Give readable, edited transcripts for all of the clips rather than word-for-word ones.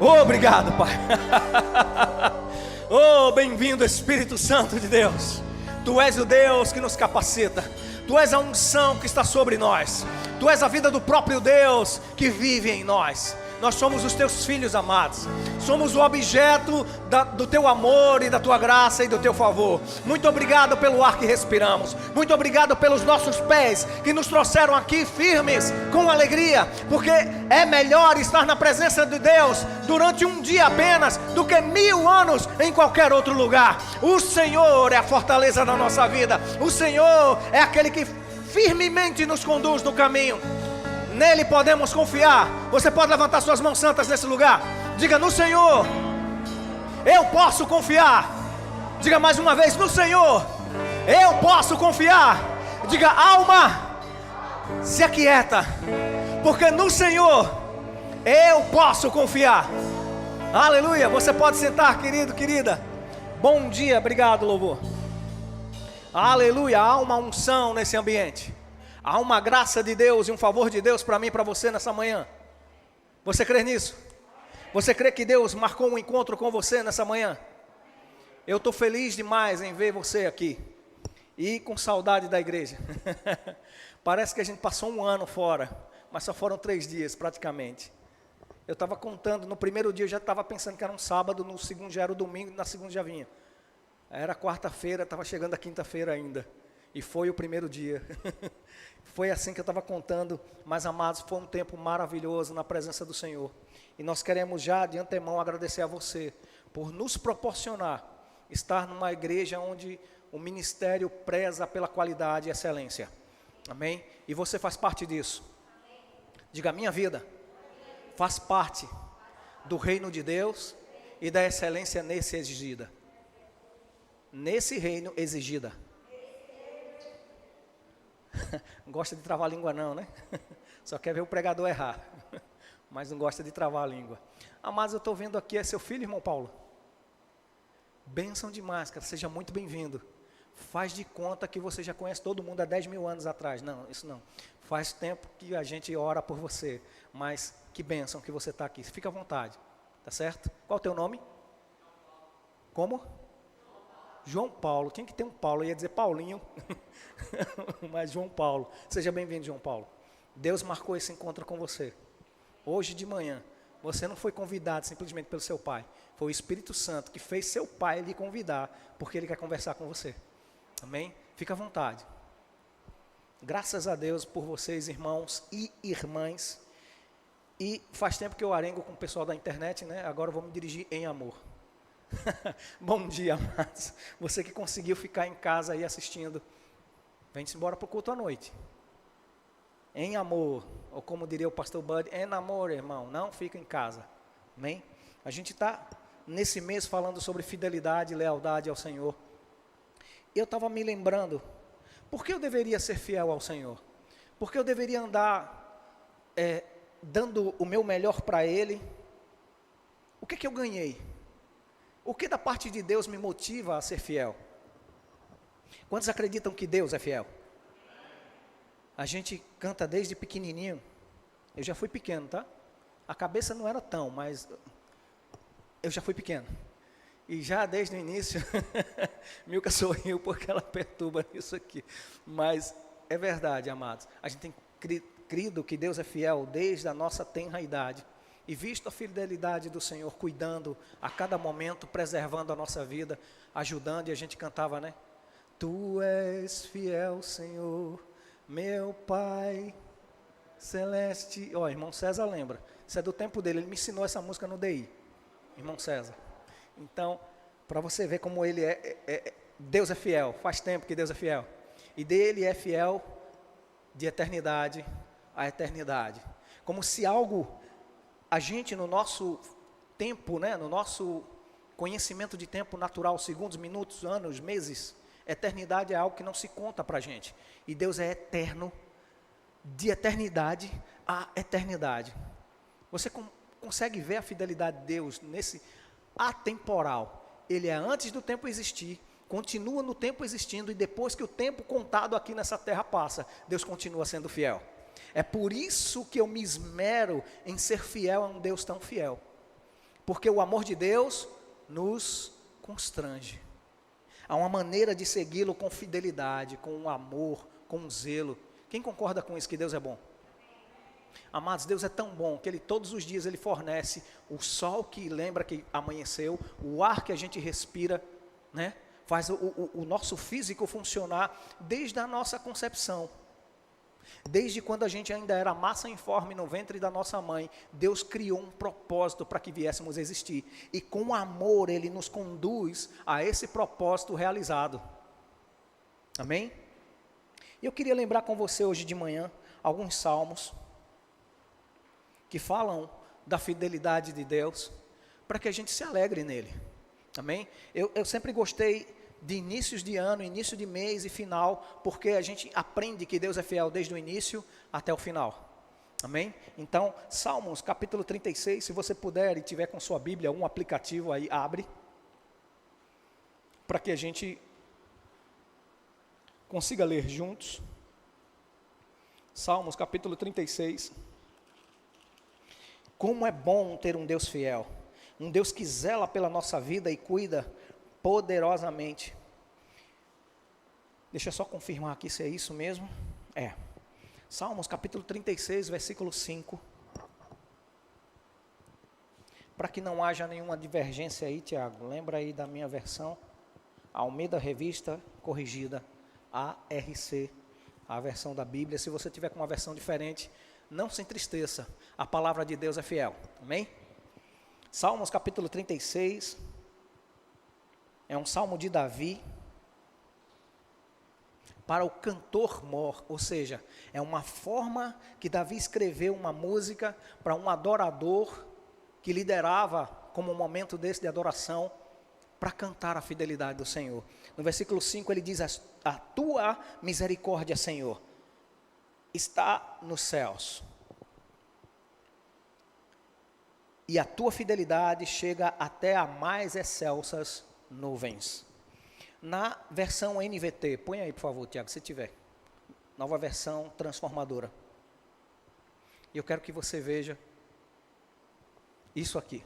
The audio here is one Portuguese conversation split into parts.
Obrigado, Pai. Oh, bem-vindo, Espírito Santo de Deus. Tu és o Deus que nos capacita. Tu és a unção que está sobre nós. Tu és a vida do próprio Deus que vive em nós. Nós somos os teus filhos amados. Somos o objeto do teu amor e da tua graça e do teu favor. Muito obrigado pelo ar que respiramos. Muito obrigado pelos nossos pés que nos trouxeram aqui firmes, com alegria. Porque é melhor estar na presença de Deus durante um dia apenas do que 1000 anos em qualquer outro lugar. O Senhor é a fortaleza da nossa vida. O Senhor é aquele que firmemente nos conduz no caminho. Nele podemos confiar. Você pode levantar suas mãos santas nesse lugar. Diga: no Senhor eu posso confiar. Diga mais uma vez: no Senhor eu posso confiar. Diga: alma, se aquieta, porque no Senhor eu posso confiar. Aleluia. Você pode sentar, querido, querida. Bom dia, obrigado, louvor. Aleluia. Há uma unção nesse ambiente. Há uma graça de Deus e um favor de Deus para mim e para você nessa manhã. Você crê nisso? Você crê que Deus marcou um encontro com você nessa manhã? Eu estou feliz demais em ver você aqui. E com saudade da igreja. Parece que a gente passou um ano fora, mas só foram 3 dias praticamente. Eu estava contando, no primeiro dia eu já estava pensando que era um sábado, no segundo já era o domingo, na segunda já vinha. Era quarta-feira, estava chegando a quinta-feira ainda. E foi o primeiro dia. Foi assim que eu estava contando. Mas, amados, foi um tempo maravilhoso na presença do Senhor. E nós queremos já de antemão agradecer a você por nos proporcionar estar numa igreja onde o ministério preza pela qualidade e excelência. Amém? E você faz parte disso. Diga: minha vida faz parte do reino de Deus e da excelência nesse exigida. Nesse reino exigida. Não gosta de travar a língua não, né? Só quer ver o pregador errar. Mas não gosta de travar a língua. Amados, eu estou vendo aqui, é seu filho, irmão Paulo? Bênção demais, cara, seja muito bem-vindo. Faz de conta que você já conhece todo mundo há 10.000 anos atrás. Não, isso não. Faz tempo que a gente ora por você. Mas que bênção que você está aqui. Fica à vontade, tá certo? Qual é o teu nome? Como? João Paulo. Tinha que ter um Paulo, eu ia dizer Paulinho. Mas João Paulo. Seja bem-vindo, João Paulo. Deus marcou esse encontro com você. Hoje de manhã, você não foi convidado simplesmente pelo seu pai. Foi o Espírito Santo que fez seu pai lhe convidar, porque ele quer conversar com você. Amém? Fica à vontade. Graças a Deus por vocês, irmãos e irmãs. E faz tempo que eu arengo com o pessoal da internet, né? Agora eu vou me dirigir em amor. Bom dia, amados. Você que conseguiu ficar em casa aí assistindo, vem-se embora para o culto à noite. Em amor, ou como diria o pastor Bud, em amor, irmão, não fica em casa. Amém? A gente está nesse mês falando sobre fidelidade e lealdade ao Senhor. Eu estava me lembrando, por que eu deveria ser fiel ao Senhor? Por que eu deveria andar dando o meu melhor para Ele? O que eu ganhei? O que da parte de Deus me motiva a ser fiel? Quantos acreditam que Deus é fiel? A gente canta desde pequenininho. Eu já fui pequeno, tá? A cabeça não era tão, mas eu já fui pequeno. E já desde o início, Milka sorriu porque ela perturba isso aqui. Mas é verdade, amados. A gente tem crido que Deus é fiel desde a nossa tenra idade. E visto a fidelidade do Senhor, cuidando a cada momento, preservando a nossa vida, ajudando, e a gente cantava, né? Tu és fiel, Senhor, meu Pai celeste. Ó, irmão César lembra, isso é do tempo dele, ele me ensinou essa música no DI, irmão César. Então, para você ver como ele Deus é fiel, faz tempo que Deus é fiel. E dele é fiel de eternidade a eternidade. Como se algo... A gente no nosso tempo, né, no nosso conhecimento de tempo natural, segundos, minutos, anos, meses, eternidade é algo que não se conta para a gente. E Deus é eterno, de eternidade a eternidade. Você consegue ver a fidelidade de Deus nesse atemporal. Ele é antes do tempo existir, continua no tempo existindo, e depois que o tempo contado aqui nessa terra passa, Deus continua sendo fiel. É por isso que eu me esmero em ser fiel a um Deus tão fiel. Porque o amor de Deus nos constrange. Há uma maneira de segui-lo com fidelidade, com amor, com zelo. Quem concorda com isso, que Deus é bom? Amados, Deus é tão bom que Ele todos os dias Ele fornece o sol que lembra que amanheceu, o ar que a gente respira, né? Faz o nosso físico funcionar desde a nossa concepção. Desde quando a gente ainda era massa informe no ventre da nossa mãe, Deus criou um propósito para que viéssemos a existir. E com amor Ele nos conduz a esse propósito realizado. Amém? E eu queria lembrar com você hoje de manhã alguns salmos que falam da fidelidade de Deus, para que a gente se alegre nele. Amém? Eu sempre gostei de inícios de ano, início de mês e final, porque a gente aprende que Deus é fiel desde o início até o final. Amém? Então, Salmos capítulo 36, se você puder e tiver com sua Bíblia, um aplicativo aí, abre, para que a gente consiga ler juntos. Salmos capítulo 36. Como é bom ter um Deus fiel, um Deus que zela pela nossa vida e cuida poderosamente. Deixa eu só confirmar aqui se é isso mesmo. É. Salmos capítulo 36, versículo 5. Para que não haja nenhuma divergência aí, Tiago, lembra aí da minha versão, Almeida Revista Corrigida, ARC, a versão da Bíblia. Se você tiver com uma versão diferente, não se entristeça, a palavra de Deus é fiel, amém? Salmos capítulo 36, é um salmo de Davi, para o cantor mor, ou seja, é uma forma que Davi escreveu uma música para um adorador, que liderava como um momento desse de adoração, para cantar a fidelidade do Senhor. No versículo 5 ele diz, a tua misericórdia, Senhor, está nos céus, e a tua fidelidade chega até a mais excelsas nuvens. Na versão NVT, põe aí por favor, Tiago, se tiver, nova versão transformadora, e eu quero que você veja isso aqui.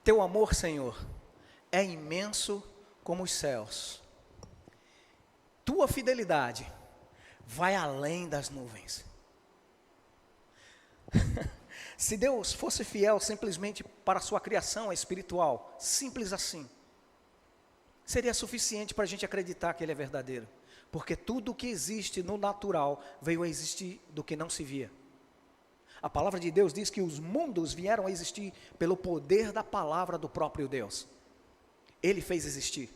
Teu amor, Senhor, é imenso como os céus. Tua fidelidade vai além das nuvens. Se Deus fosse fiel simplesmente para a sua criação espiritual, simples assim, seria suficiente para a gente acreditar que Ele é verdadeiro. Porque tudo o que existe no natural veio a existir do que não se via. A palavra de Deus diz que os mundos vieram a existir pelo poder da palavra do próprio Deus. Ele fez existir.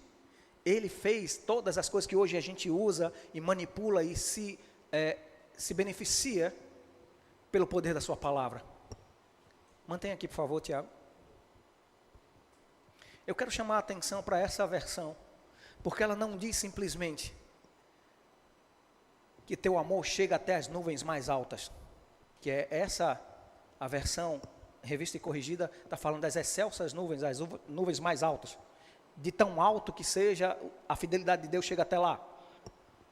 Ele fez todas as coisas que hoje a gente usa e manipula e se beneficia pelo poder da sua palavra. Mantenha aqui, por favor, Tiago. Eu quero chamar a atenção para essa versão, porque ela não diz simplesmente que teu amor chega até as nuvens mais altas, que é essa a versão revista e corrigida, está falando das excelsas nuvens, as nuvens mais altas, de tão alto que seja, a fidelidade de Deus chega até lá.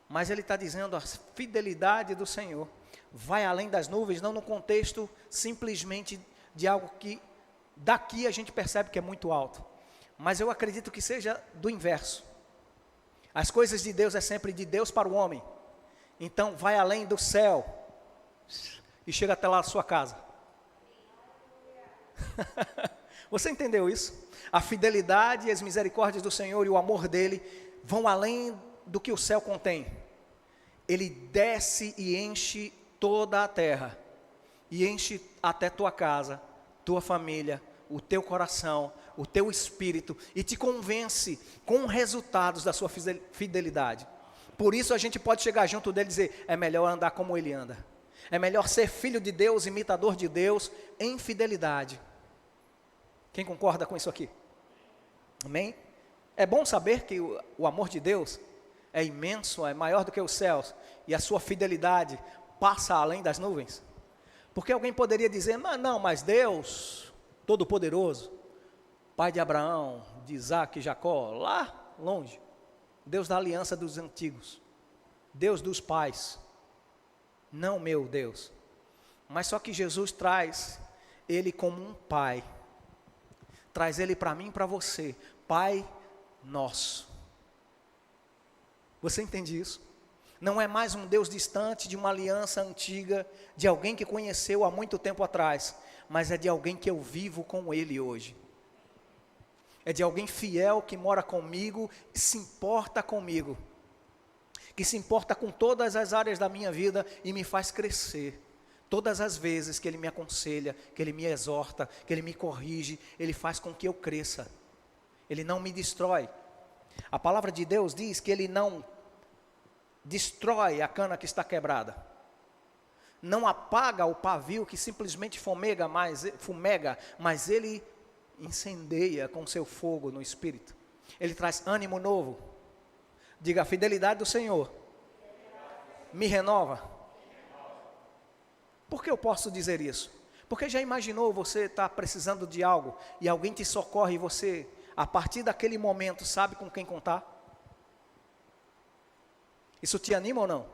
Mas ele está dizendo, a fidelidade do Senhor vai além das nuvens, não no contexto simplesmente de algo que daqui a gente percebe que é muito alto, mas eu acredito que seja do inverso. As coisas de Deus é sempre de Deus para o homem, então vai além do céu e chega até lá a sua casa. Você entendeu isso? A fidelidade e as misericórdias do Senhor e o amor dele vão além do que o céu contém. Ele desce e enche toda a terra, e enche até tua casa, tua família, o teu coração, o teu espírito, e te convence com resultados da sua fidelidade. Por isso a gente pode chegar junto dele e dizer, é melhor andar como ele anda. É melhor ser filho de Deus, imitador de Deus, em fidelidade. Quem concorda com isso aqui? Amém? É bom saber que o amor de Deus é imenso, é maior do que os céus, e a sua fidelidade passa além das nuvens. Porque alguém poderia dizer, não, mas Deus, Todo-Poderoso, Pai de Abraão, de Isaac e Jacó, lá longe, Deus da aliança dos antigos, Deus dos pais, não meu Deus. Mas só que Jesus traz Ele como um pai. Traz ele para mim e para você. Pai nosso. Você entende isso? Não é mais um Deus distante de uma aliança antiga, de alguém que conheceu há muito tempo atrás, mas é de alguém que eu vivo com Ele hoje. É de alguém fiel que mora comigo, que se importa comigo, que se importa com todas as áreas da minha vida e me faz crescer. Todas as vezes que Ele me aconselha, que Ele me exorta, que Ele me corrige, Ele faz com que eu cresça. Ele não me destrói. A palavra de Deus diz que Ele não destrói a cana que está quebrada. Não apaga o pavio que simplesmente fumega, mas Ele incendeia com seu fogo no Espírito. Ele traz ânimo novo. Diga, a fidelidade do Senhor me renova. Por que eu posso dizer isso? Porque já imaginou você estar precisando de algo e alguém te socorre e você, a partir daquele momento, sabe com quem contar? Isso te anima ou não?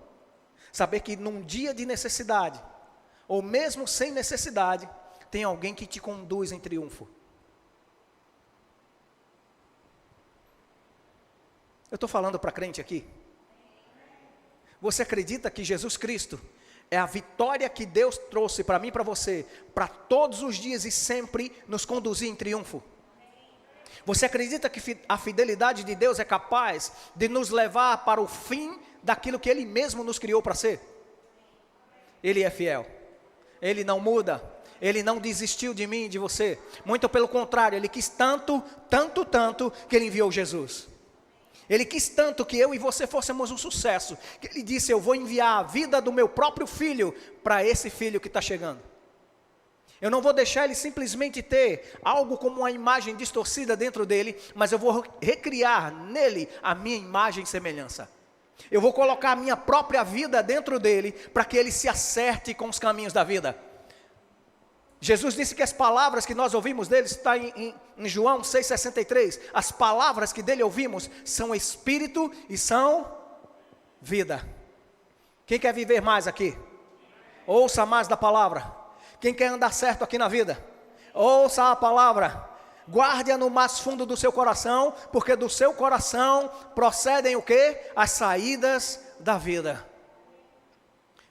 Saber que num dia de necessidade, ou mesmo sem necessidade, tem alguém que te conduz em triunfo. Eu estou falando para crente aqui. Você acredita que Jesus Cristo é a vitória que Deus trouxe para mim e para você, para todos os dias e sempre nos conduzir em triunfo? Você acredita que a fidelidade de Deus é capaz de nos levar para o fim daquilo que Ele mesmo nos criou para ser? Ele é fiel, Ele não muda, Ele não desistiu de mim e de você, muito pelo contrário, Ele quis tanto, que Ele enviou Jesus. Ele quis tanto que eu e você fôssemos um sucesso, que Ele disse, eu vou enviar a vida do meu próprio filho, para esse filho que está chegando. Eu não vou deixar ele simplesmente ter algo como uma imagem distorcida dentro dele, mas eu vou recriar nele a minha imagem e semelhança. Eu vou colocar a minha própria vida dentro dele, para que ele se acerte com os caminhos da vida. Jesus disse que as palavras que nós ouvimos dele, está em João 6,63, as palavras que dele ouvimos são espírito e são vida. Quem quer viver mais aqui? Ouça mais da palavra. Quem quer andar certo aqui na vida? Ouça a palavra. Guarde-a no mais fundo do seu coração, porque do seu coração procedem o quê? As saídas da vida.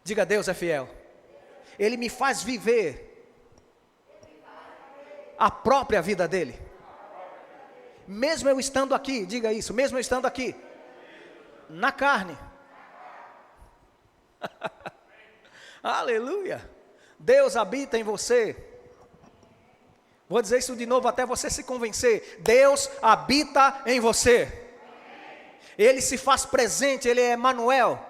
Diga, Deus é fiel. Ele me faz viver a própria vida dele. Mesmo eu estando aqui, diga isso, mesmo eu estando aqui, na carne. Aleluia. Deus habita em você. Vou dizer isso de novo até você se convencer. Deus habita em você. Ele se faz presente, Ele é Emanuel.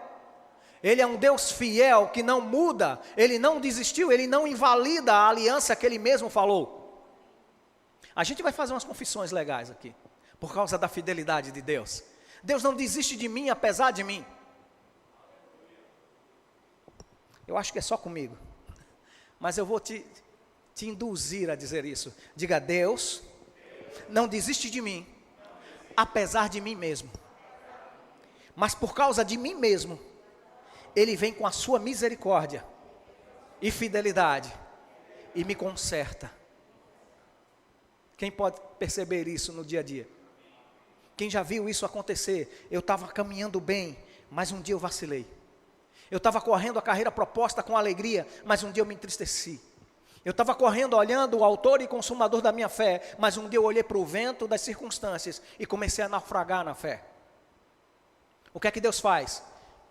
Ele é um Deus fiel que não muda, Ele não desistiu, Ele não invalida a aliança que Ele mesmo falou. A gente vai fazer umas confissões legais aqui, por causa da fidelidade de Deus. Deus não desiste de mim, apesar de mim. Eu acho que é só comigo, mas eu vou te induzir a dizer isso. Diga, Deus não desiste de mim, apesar de mim mesmo. Mas por causa de mim mesmo, Ele vem com a sua misericórdia e fidelidade e me conserta. Quem pode perceber isso no dia a dia? Quem já viu isso acontecer? Eu estava caminhando bem, mas um dia eu vacilei. Eu estava correndo a carreira proposta com alegria, mas um dia eu me entristeci. Eu estava correndo olhando o autor e consumador da minha fé, mas um dia eu olhei para o vento das circunstâncias e comecei a naufragar na fé. O que é que Deus faz?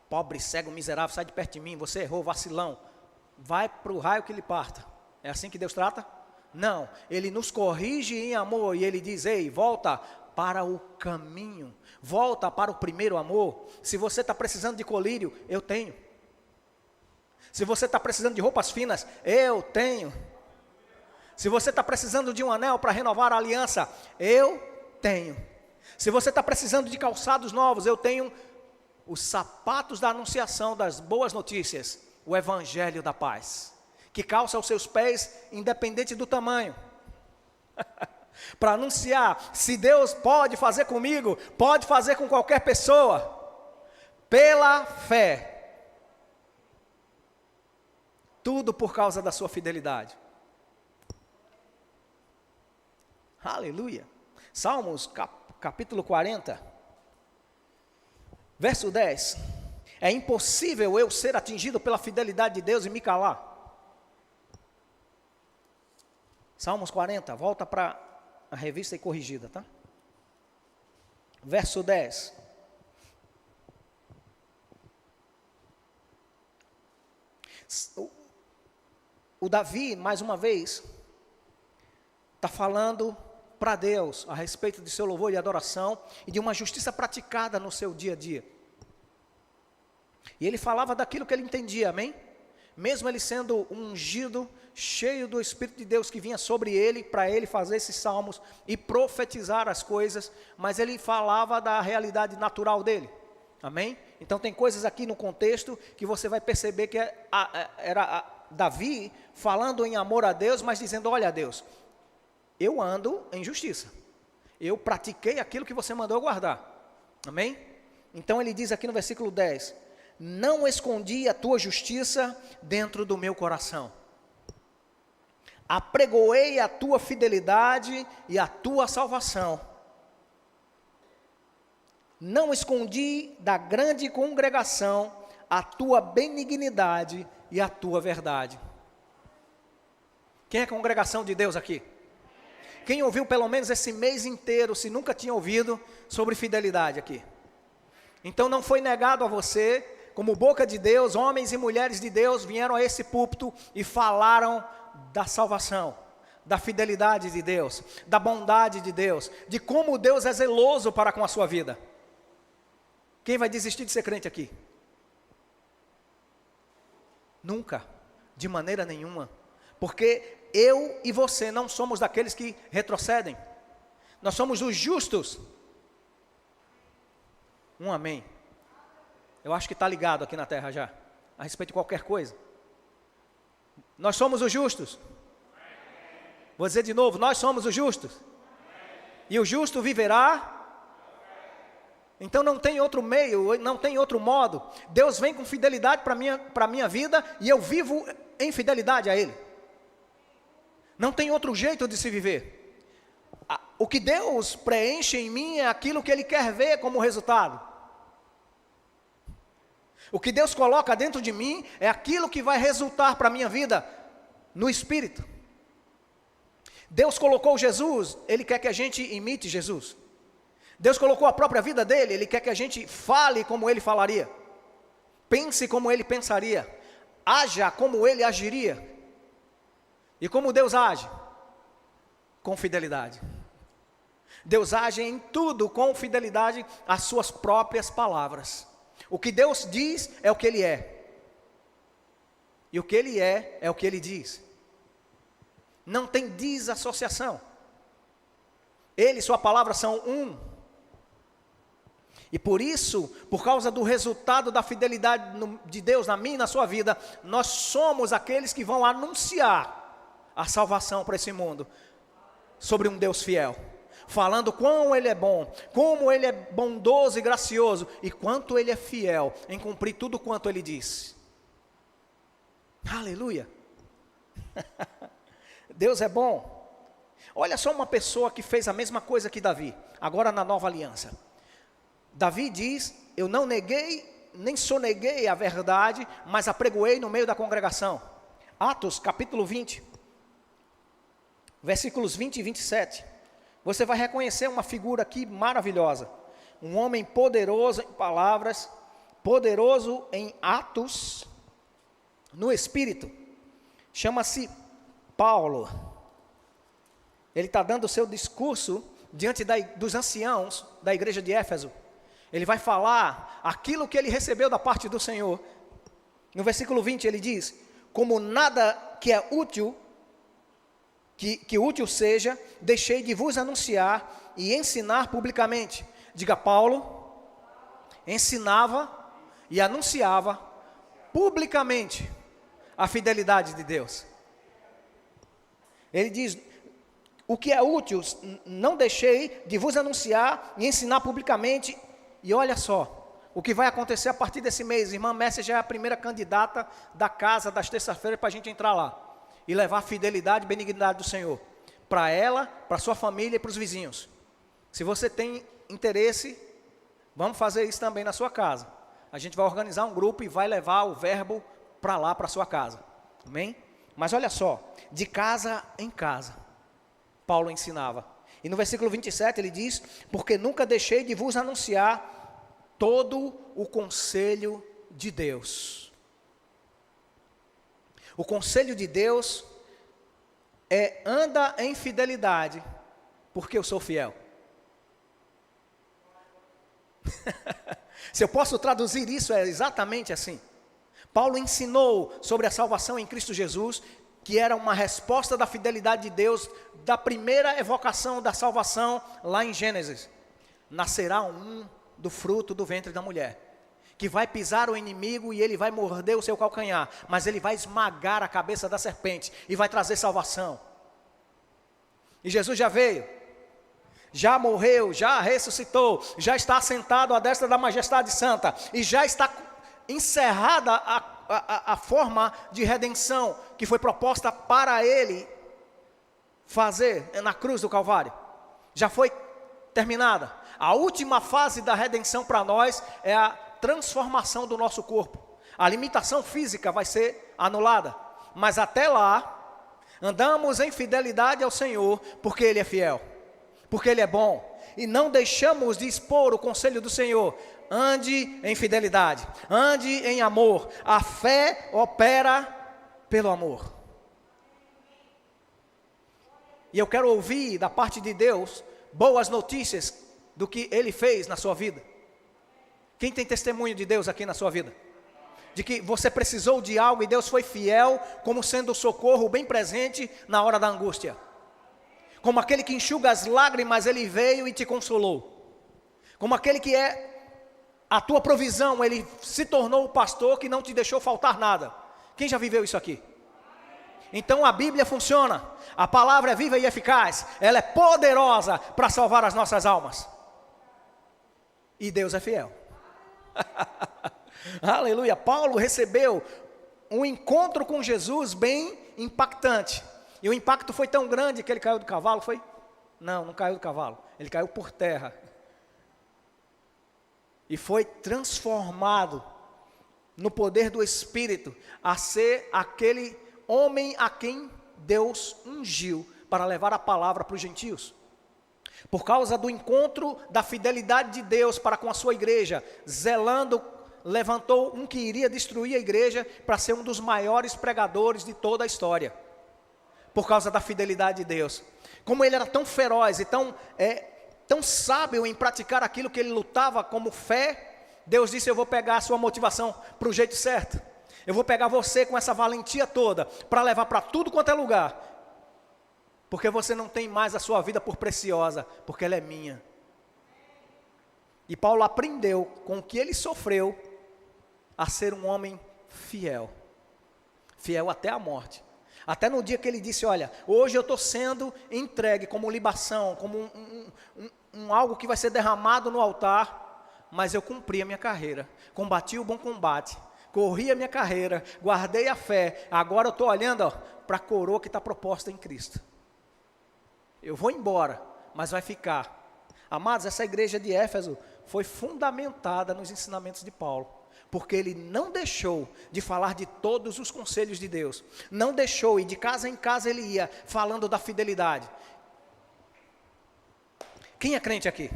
Pobre, cego, miserável, sai de perto de mim, você errou, vacilão. Vai para o raio que lhe parta. É assim que Deus trata? Não, Ele nos corrige em amor e Ele diz, ei, volta para o caminho, volta para o primeiro amor. Se você está precisando de colírio, eu tenho. Se você está precisando de roupas finas, eu tenho. Se você está precisando de um anel para renovar a aliança, eu tenho. Se você está precisando de calçados novos, eu tenho os sapatos da anunciação das boas notícias, o evangelho da paz, que calça os seus pés independente do tamanho. Para anunciar, se Deus pode fazer comigo, pode fazer com qualquer pessoa, pela fé. Tudo por causa da sua fidelidade. Aleluia. Salmos, capítulo 40, verso 10. É impossível eu ser atingido pela fidelidade de Deus e me calar. Salmos 40, volta para a revista e corrigida, tá? Verso 10. O Davi, mais uma vez, está falando para Deus a respeito de seu louvor e adoração e de uma justiça praticada no seu dia a dia. E ele falava daquilo que ele entendia, amém? Mesmo ele sendo ungido, cheio do Espírito de Deus que vinha sobre ele, para ele fazer esses salmos e profetizar as coisas, mas ele falava da realidade natural dele, amém? Então tem coisas aqui no contexto que você vai perceber que era Davi falando em amor a Deus, mas dizendo, olha Deus, eu ando em justiça, eu pratiquei aquilo que você mandou guardar, amém? Então ele diz aqui no versículo 10, não escondi a tua justiça dentro do meu coração, apregoei a tua fidelidade e a tua salvação, não escondi da grande congregação a tua benignidade e a tua verdade. Quem é a congregação de Deus aqui? Quem ouviu pelo menos esse mês inteiro, se nunca tinha ouvido, sobre fidelidade aqui? Então não foi negado a você, como boca de Deus, homens e mulheres de Deus vieram a esse púlpito e falaram da salvação, da fidelidade de Deus, da bondade de Deus, de como Deus é zeloso para com a sua vida. Quem vai desistir de ser crente aqui? Nunca, de maneira nenhuma, porque eu e você não somos daqueles que retrocedem, nós somos os justos. Um amém. Eu acho que está ligado aqui na terra já, a respeito de qualquer coisa. Nós somos os justos. Vou dizer de novo, nós somos os justos. E o justo viverá. Então não tem outro meio, não tem outro modo. Deus vem com fidelidade para a minha vida e eu vivo em fidelidade a Ele. Não tem outro jeito de se viver. O que Deus preenche em mim é aquilo que Ele quer ver como resultado. O que Deus coloca dentro de mim é aquilo que vai resultar para a minha vida no Espírito. Deus colocou Jesus, Ele quer que a gente imite Jesus. Deus colocou a própria vida dele, Ele quer que a gente fale como Ele falaria, pense como Ele pensaria, haja como Ele agiria. E como Deus age? Com fidelidade. Deus age em tudo com fidelidade às suas próprias palavras. O que Deus diz é o que Ele é. E o que Ele é o que Ele diz. Não tem desassociação. Ele e sua palavra são um. E por isso, por causa do resultado da fidelidade de Deus na minha e na sua vida, nós somos aqueles que vão anunciar a salvação para esse mundo, sobre um Deus fiel, falando quão Ele é bom, como Ele é bondoso e gracioso, e quanto Ele é fiel em cumprir tudo quanto Ele diz. Aleluia! Deus é bom. Olha só uma pessoa que fez a mesma coisa que Davi, agora na nova aliança. Davi diz, eu não neguei, nem soneguei a verdade, mas apregoei no meio da congregação. Atos capítulo 20, versículos 20 e 27. Você vai reconhecer uma figura aqui maravilhosa. Um homem poderoso em palavras, poderoso em atos, no Espírito. Chama-se Paulo. Ele está dando o seu discurso diante dos anciãos da igreja de Éfeso. Ele vai falar aquilo que ele recebeu da parte do Senhor. No versículo 20 ele diz, como nada que é útil, que útil seja, deixei de vos anunciar e ensinar publicamente. Diga, Paulo ensinava e anunciava publicamente a fidelidade de Deus. Ele diz, o que é útil, não deixei de vos anunciar e ensinar publicamente. E olha só, o que vai acontecer a partir desse mês, irmã Messia já é a primeira candidata da casa das terças-feiras para a gente entrar lá e levar a fidelidade e benignidade do Senhor. para ela, para sua família e para os vizinhos. Se você tem interesse, vamos fazer isso também na sua casa. A gente vai organizar um grupo e vai levar o verbo para lá, para a sua casa. Amém? Mas olha só, de casa em casa, Paulo ensinava. E no versículo 27 ele diz: porque nunca deixei de vos anunciar todo o conselho de Deus. O conselho de Deus é: anda em fidelidade, porque eu sou fiel. Se eu posso traduzir isso, é exatamente assim. Paulo ensinou sobre a salvação em Cristo Jesus, que era uma resposta da fidelidade de Deus, da primeira evocação da salvação lá em Gênesis. Nascerá um do fruto do ventre da mulher, que vai pisar o inimigo e ele vai morder o seu calcanhar, mas ele vai esmagar a cabeça da serpente e vai trazer salvação. E Jesus já veio, já morreu, já ressuscitou, já está assentado à destra da majestade santa, e já está encerrada a forma de redenção que foi proposta para ele fazer na cruz do Calvário. Já foi terminada. A última fase da redenção para nós é a transformação do nosso corpo. A limitação física vai ser anulada, mas até lá, andamos em fidelidade ao Senhor, porque Ele é fiel, porque Ele é bom, e não deixamos de expor o conselho do Senhor. Ande em fidelidade, ande em amor. A fé opera pelo amor. E eu quero ouvir da parte de Deus boas notícias do que Ele fez na sua vida. Quem tem testemunho de Deus aqui na sua vida? De que você precisou de algo e Deus foi fiel, como sendo o socorro bem presente na hora da angústia. Como aquele que enxuga as lágrimas, Ele veio e te consolou. Como aquele que é a tua provisão, Ele se tornou o pastor que não te deixou faltar nada. Quem já viveu isso aqui? Então a Bíblia funciona, a palavra é viva e eficaz, ela é poderosa para salvar as nossas almas. E Deus é fiel. Aleluia. Paulo recebeu um encontro com Jesus bem impactante. E o impacto foi tão grande que ele caiu do cavalo, foi? Não, não caiu do cavalo, ele caiu por terra. E foi transformado no poder do Espírito, a ser aquele homem a quem Deus ungiu para levar a palavra para os gentios. Por causa do encontro da fidelidade de Deus para com a sua igreja, zelando, levantou um que iria destruir a igreja para ser um dos maiores pregadores de toda a história. Por causa da fidelidade de Deus. Como ele era tão feroz e tão sábio em praticar aquilo que ele lutava como fé, Deus disse: eu vou pegar a sua motivação para o jeito certo. Eu vou pegar você com essa valentia toda, para levar para tudo quanto é lugar. Porque você não tem mais a sua vida por preciosa, porque ela é minha. E Paulo aprendeu com o que ele sofreu, a ser um homem fiel. Fiel até a morte. Até no dia que ele disse: olha, hoje eu estou sendo entregue como libação, como algo que vai ser derramado no altar, mas eu cumpri a minha carreira, combati o bom combate, corri a minha carreira, guardei a fé, agora eu estou olhando para a coroa que está proposta em Cristo. Eu vou embora, mas vai ficar. Amados, essa igreja de Éfeso foi fundamentada nos ensinamentos de Paulo, porque ele não deixou de falar de todos os conselhos de Deus, não deixou, e de casa em casa ele ia, falando da fidelidade. Quem é crente aqui?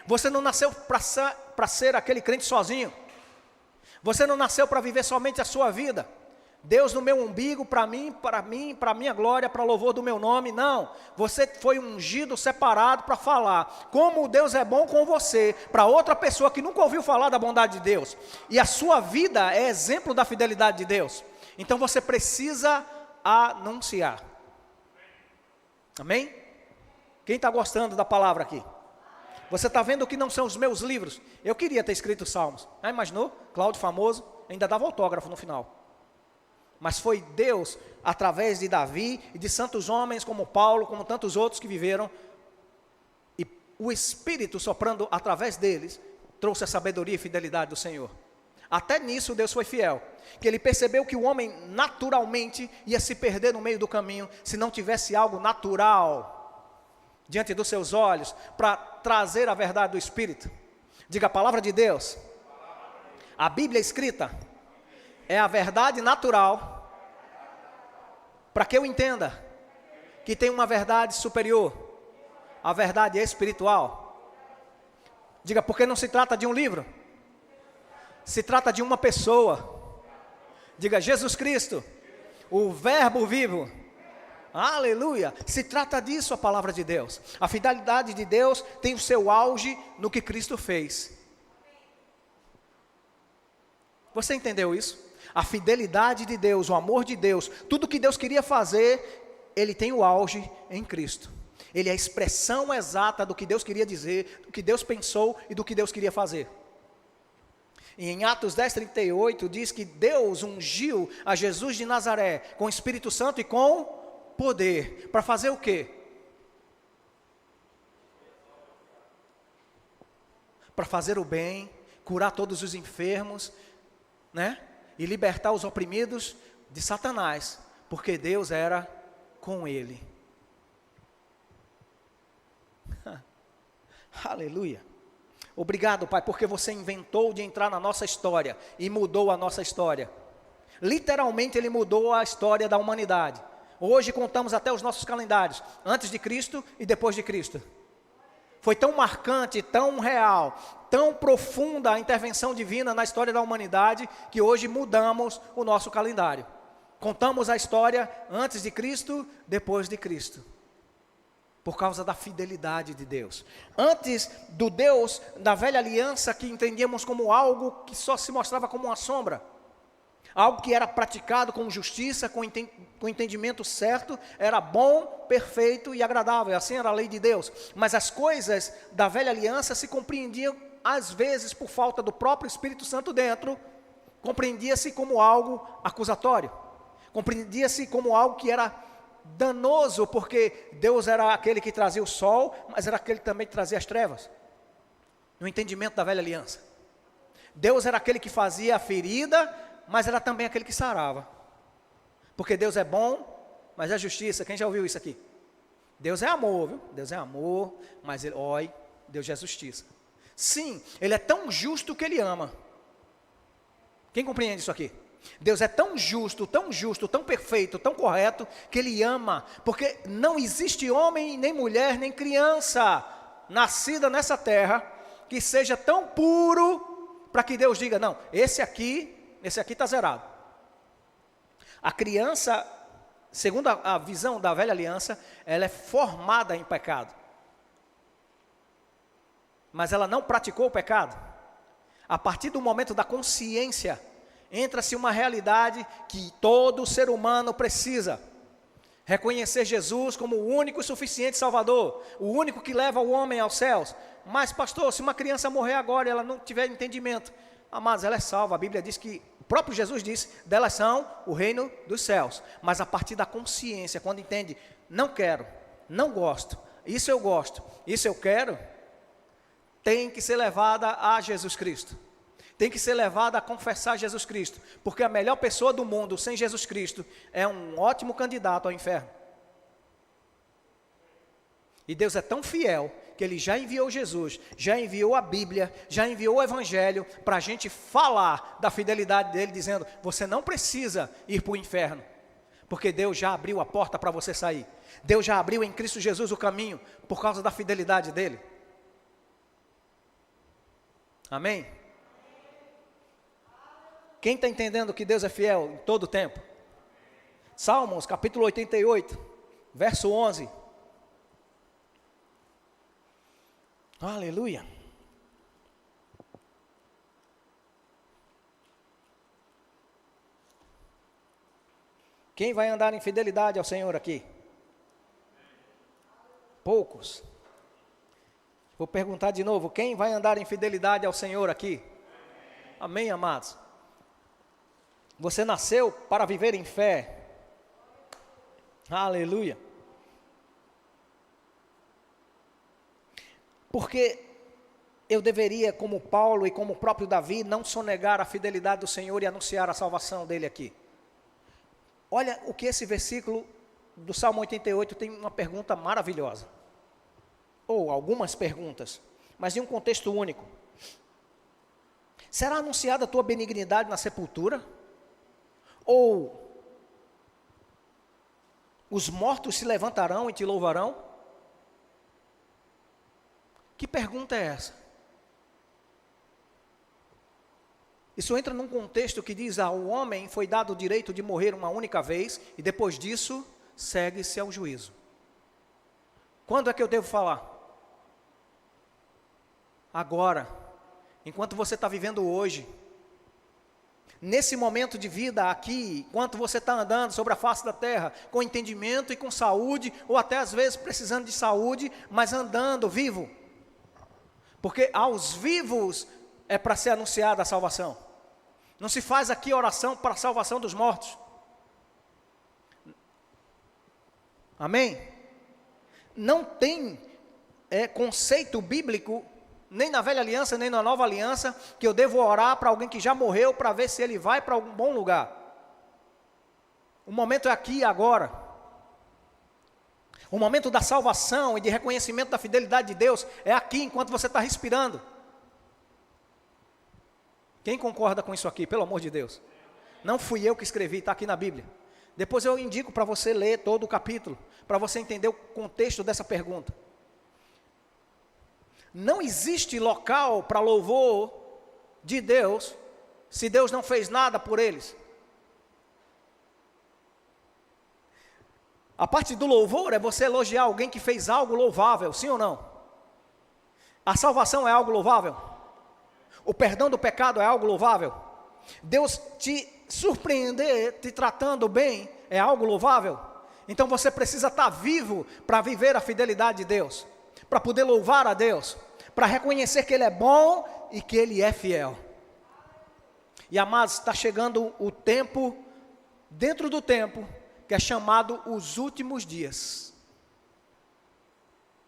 Você não nasceu para ser aquele crente sozinho, você não nasceu para viver somente a sua vida, Deus no meu umbigo, para a minha glória, para louvor do meu nome. Não, você foi ungido, separado para falar como Deus é bom com você, para outra pessoa que nunca ouviu falar da bondade de Deus, e a sua vida é exemplo da fidelidade de Deus. Então você precisa anunciar. Amém? Quem está gostando da palavra aqui? Você está vendo que não são os meus livros? Eu queria ter escrito Salmos. Já imaginou? Cláudio famoso, ainda dava autógrafo no final. Mas foi Deus, através de Davi e de santos homens como Paulo, como tantos outros que viveram, e o Espírito soprando através deles, trouxe a sabedoria e fidelidade do Senhor. Até nisso Deus foi fiel. que ele percebeu que o homem naturalmente ia se perder no meio do caminho, se não tivesse algo natural diante dos seus olhos, para trazer a verdade do Espírito. Diga: a palavra de Deus, a Bíblia escrita, é a verdade natural, para que eu entenda que tem uma verdade superior, a verdade espiritual. Diga: porque não se trata de um livro, se trata de uma pessoa. Diga: Jesus Cristo, o verbo vivo. Aleluia, se trata disso a palavra de Deus. A fidelidade de Deus tem o seu auge no que Cristo fez. Você entendeu isso? A fidelidade de Deus, o amor de Deus, tudo que Deus queria fazer, ele tem o auge em Cristo. Ele é a expressão exata do que Deus queria dizer, do que Deus pensou e do que Deus queria fazer. E em Atos 10:38 diz que Deus ungiu a Jesus de Nazaré com o Espírito Santo e com poder, para fazer o quê? Para fazer o bem, curar todos os enfermos, né? E libertar os oprimidos de Satanás, porque Deus era com ele. Aleluia. Obrigado, Pai, porque você inventou de entrar na nossa história e mudou a nossa história. Literalmente ele mudou a história da humanidade. Hoje contamos até os nossos calendários, antes de Cristo e depois de Cristo. Foi tão marcante, tão real, tão profunda a intervenção divina na história da humanidade, que hoje mudamos o nosso calendário. Contamos a história antes de Cristo, depois de Cristo. Por causa da fidelidade de Deus. Antes do Deus da velha aliança, que entendíamos como algo que só se mostrava como uma sombra. Algo que era praticado com justiça, com entendimento certo, era bom, perfeito e agradável. Assim era a lei de Deus. Mas as coisas da velha aliança se compreendiam, às vezes, por falta do próprio Espírito Santo dentro, compreendia-se como algo acusatório. Compreendia-se como algo que era danoso, porque Deus era aquele que trazia o sol, mas era aquele também que trazia as trevas. No entendimento da velha aliança. Deus era aquele que fazia a ferida, mas era também aquele que sarava. Porque Deus é bom, mas é justiça. Quem já ouviu isso aqui? Deus é amor, viu? Deus é amor, mas Deus é justiça. Sim, Ele é tão justo que Ele ama. Quem compreende isso aqui? Deus é tão justo, tão perfeito, tão correto, que Ele ama. Porque não existe homem, nem mulher, nem criança nascida nessa terra que seja tão puro para que Deus diga: não, esse aqui está zerado. A criança, segundo a visão da velha aliança, ela é formada em pecado. Mas ela não praticou o pecado. A partir do momento da consciência, entra-se uma realidade que todo ser humano precisa. Reconhecer Jesus como o único e suficiente Salvador, o único que leva o homem aos céus. Mas pastor, se uma criança morrer agora e ela não tiver entendimento, amados, ela é salva. A Bíblia diz que, o próprio Jesus disse, delas são o reino dos céus. Mas a partir da consciência, quando entende, não quero, não gosto, isso eu gosto, isso eu quero, tem que ser levada a Jesus Cristo. Tem que ser levada a confessar Jesus Cristo. Porque a melhor pessoa do mundo sem Jesus Cristo é um ótimo candidato ao inferno. E Deus é tão fiel que Ele já enviou Jesus, já enviou a Bíblia, já enviou o Evangelho para a gente falar da fidelidade dEle, dizendo: você não precisa ir para o inferno, porque Deus já abriu a porta para você sair. Deus já abriu em Cristo Jesus o caminho, por causa da fidelidade dEle. Amém? Quem está entendendo que Deus é fiel em todo o tempo? Salmos capítulo 88, verso 11. Aleluia. Quem vai andar em fidelidade ao Senhor aqui? Poucos. Vou perguntar de novo, quem vai andar em fidelidade ao Senhor aqui? Amém, amados? Você nasceu para viver em fé. Aleluia. Porque eu deveria, como Paulo e como o próprio Davi, não sonegar a fidelidade do Senhor e anunciar a salvação dele aqui? Olha o que esse versículo do Salmo 88 tem uma pergunta maravilhosa. Ou algumas perguntas, mas em um contexto único. Será anunciada a tua benignidade na sepultura? Ou os mortos se levantarão e te louvarão? Que pergunta é essa? Isso entra num contexto que diz: ao homem foi dado o direito de morrer uma única vez, e depois disso, segue-se ao juízo. Quando é que eu devo falar? Agora, enquanto você está vivendo hoje, nesse momento de vida aqui, enquanto você está andando sobre a face da terra, com entendimento e com saúde, ou até às vezes precisando de saúde, mas andando vivo. Porque aos vivos é para ser anunciada a salvação. Não se faz aqui oração para a salvação dos mortos. Amém? Não tem conceito bíblico, nem na velha aliança, nem na nova aliança, que eu devo orar para alguém que já morreu, para ver se ele vai para algum bom lugar. O momento é aqui e agora. O momento da salvação e de reconhecimento da fidelidade de Deus é aqui, enquanto você está respirando. Quem concorda com isso aqui, pelo amor de Deus? Não fui eu que escrevi, está aqui na Bíblia. Depois eu indico para você ler todo o capítulo, para você entender o contexto dessa pergunta. Não existe local para louvor de Deus, se Deus não fez nada por eles. A parte do louvor é você elogiar alguém que fez algo louvável, sim ou não? A salvação é algo louvável? O perdão do pecado é algo louvável? Deus te surpreender, te tratando bem, é algo louvável? Então você precisa estar vivo para viver a fidelidade de Deus, para poder louvar a Deus, para reconhecer que Ele é bom e que Ele é fiel. E amados, está chegando o tempo, dentro do tempo, que é chamado os últimos dias.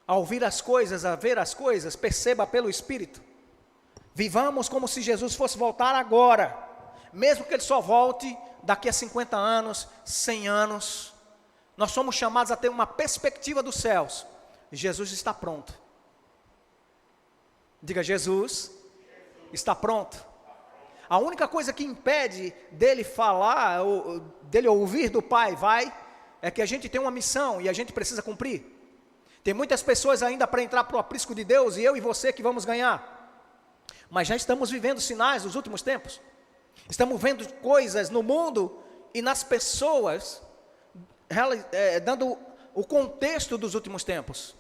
Ao ouvir as coisas, a ver as coisas, perceba pelo Espírito. Vivamos como se Jesus fosse voltar agora, mesmo que Ele só volte daqui a 50 anos, 100 anos. Nós somos chamados a ter uma perspectiva dos céus. Jesus está pronto. Diga: Jesus está pronto. A única coisa que impede dele falar, ou dele ouvir do Pai, é que a gente tem uma missão e a gente precisa cumprir. Tem muitas pessoas ainda para entrar para o aprisco de Deus, e eu e você que vamos ganhar. Mas já estamos vivendo sinais dos últimos tempos. Estamos vendo coisas no mundo e nas pessoas, dando o contexto dos últimos tempos.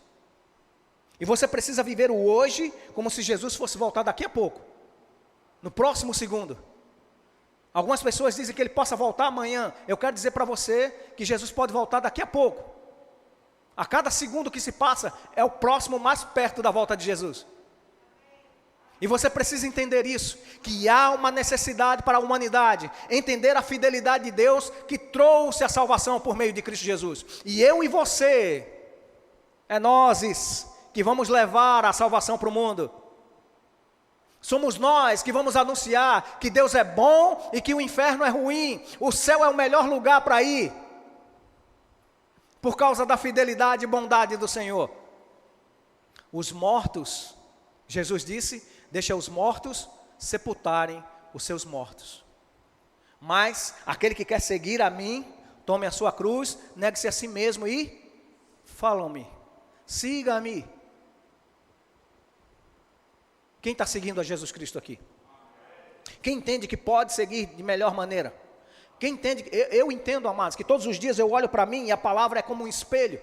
E você precisa viver o hoje como se Jesus fosse voltar daqui a pouco, no próximo segundo. Algumas pessoas dizem que Ele possa voltar amanhã. Eu quero dizer para você que Jesus pode voltar daqui a pouco. A cada segundo que se passa é o próximo mais perto da volta de Jesus. E você precisa entender isso, que há uma necessidade para a humanidade entender a fidelidade de Deus que trouxe a salvação por meio de Cristo Jesus. E eu e você, é nós que vamos levar a salvação para o mundo. Somos nós que vamos anunciar que Deus é bom e que o inferno é ruim. O céu é o melhor lugar para ir, por causa da fidelidade e bondade do Senhor. Os mortos, Jesus disse: deixa os mortos sepultarem os seus mortos. Mas aquele que quer seguir a mim, tome a sua cruz, negue-se a si mesmo e follow-me. Siga-me. Quem está seguindo a Jesus Cristo aqui? Quem entende que pode seguir de melhor maneira? Quem entende? Eu entendo, amados, que todos os dias eu olho para mim e a palavra é como um espelho.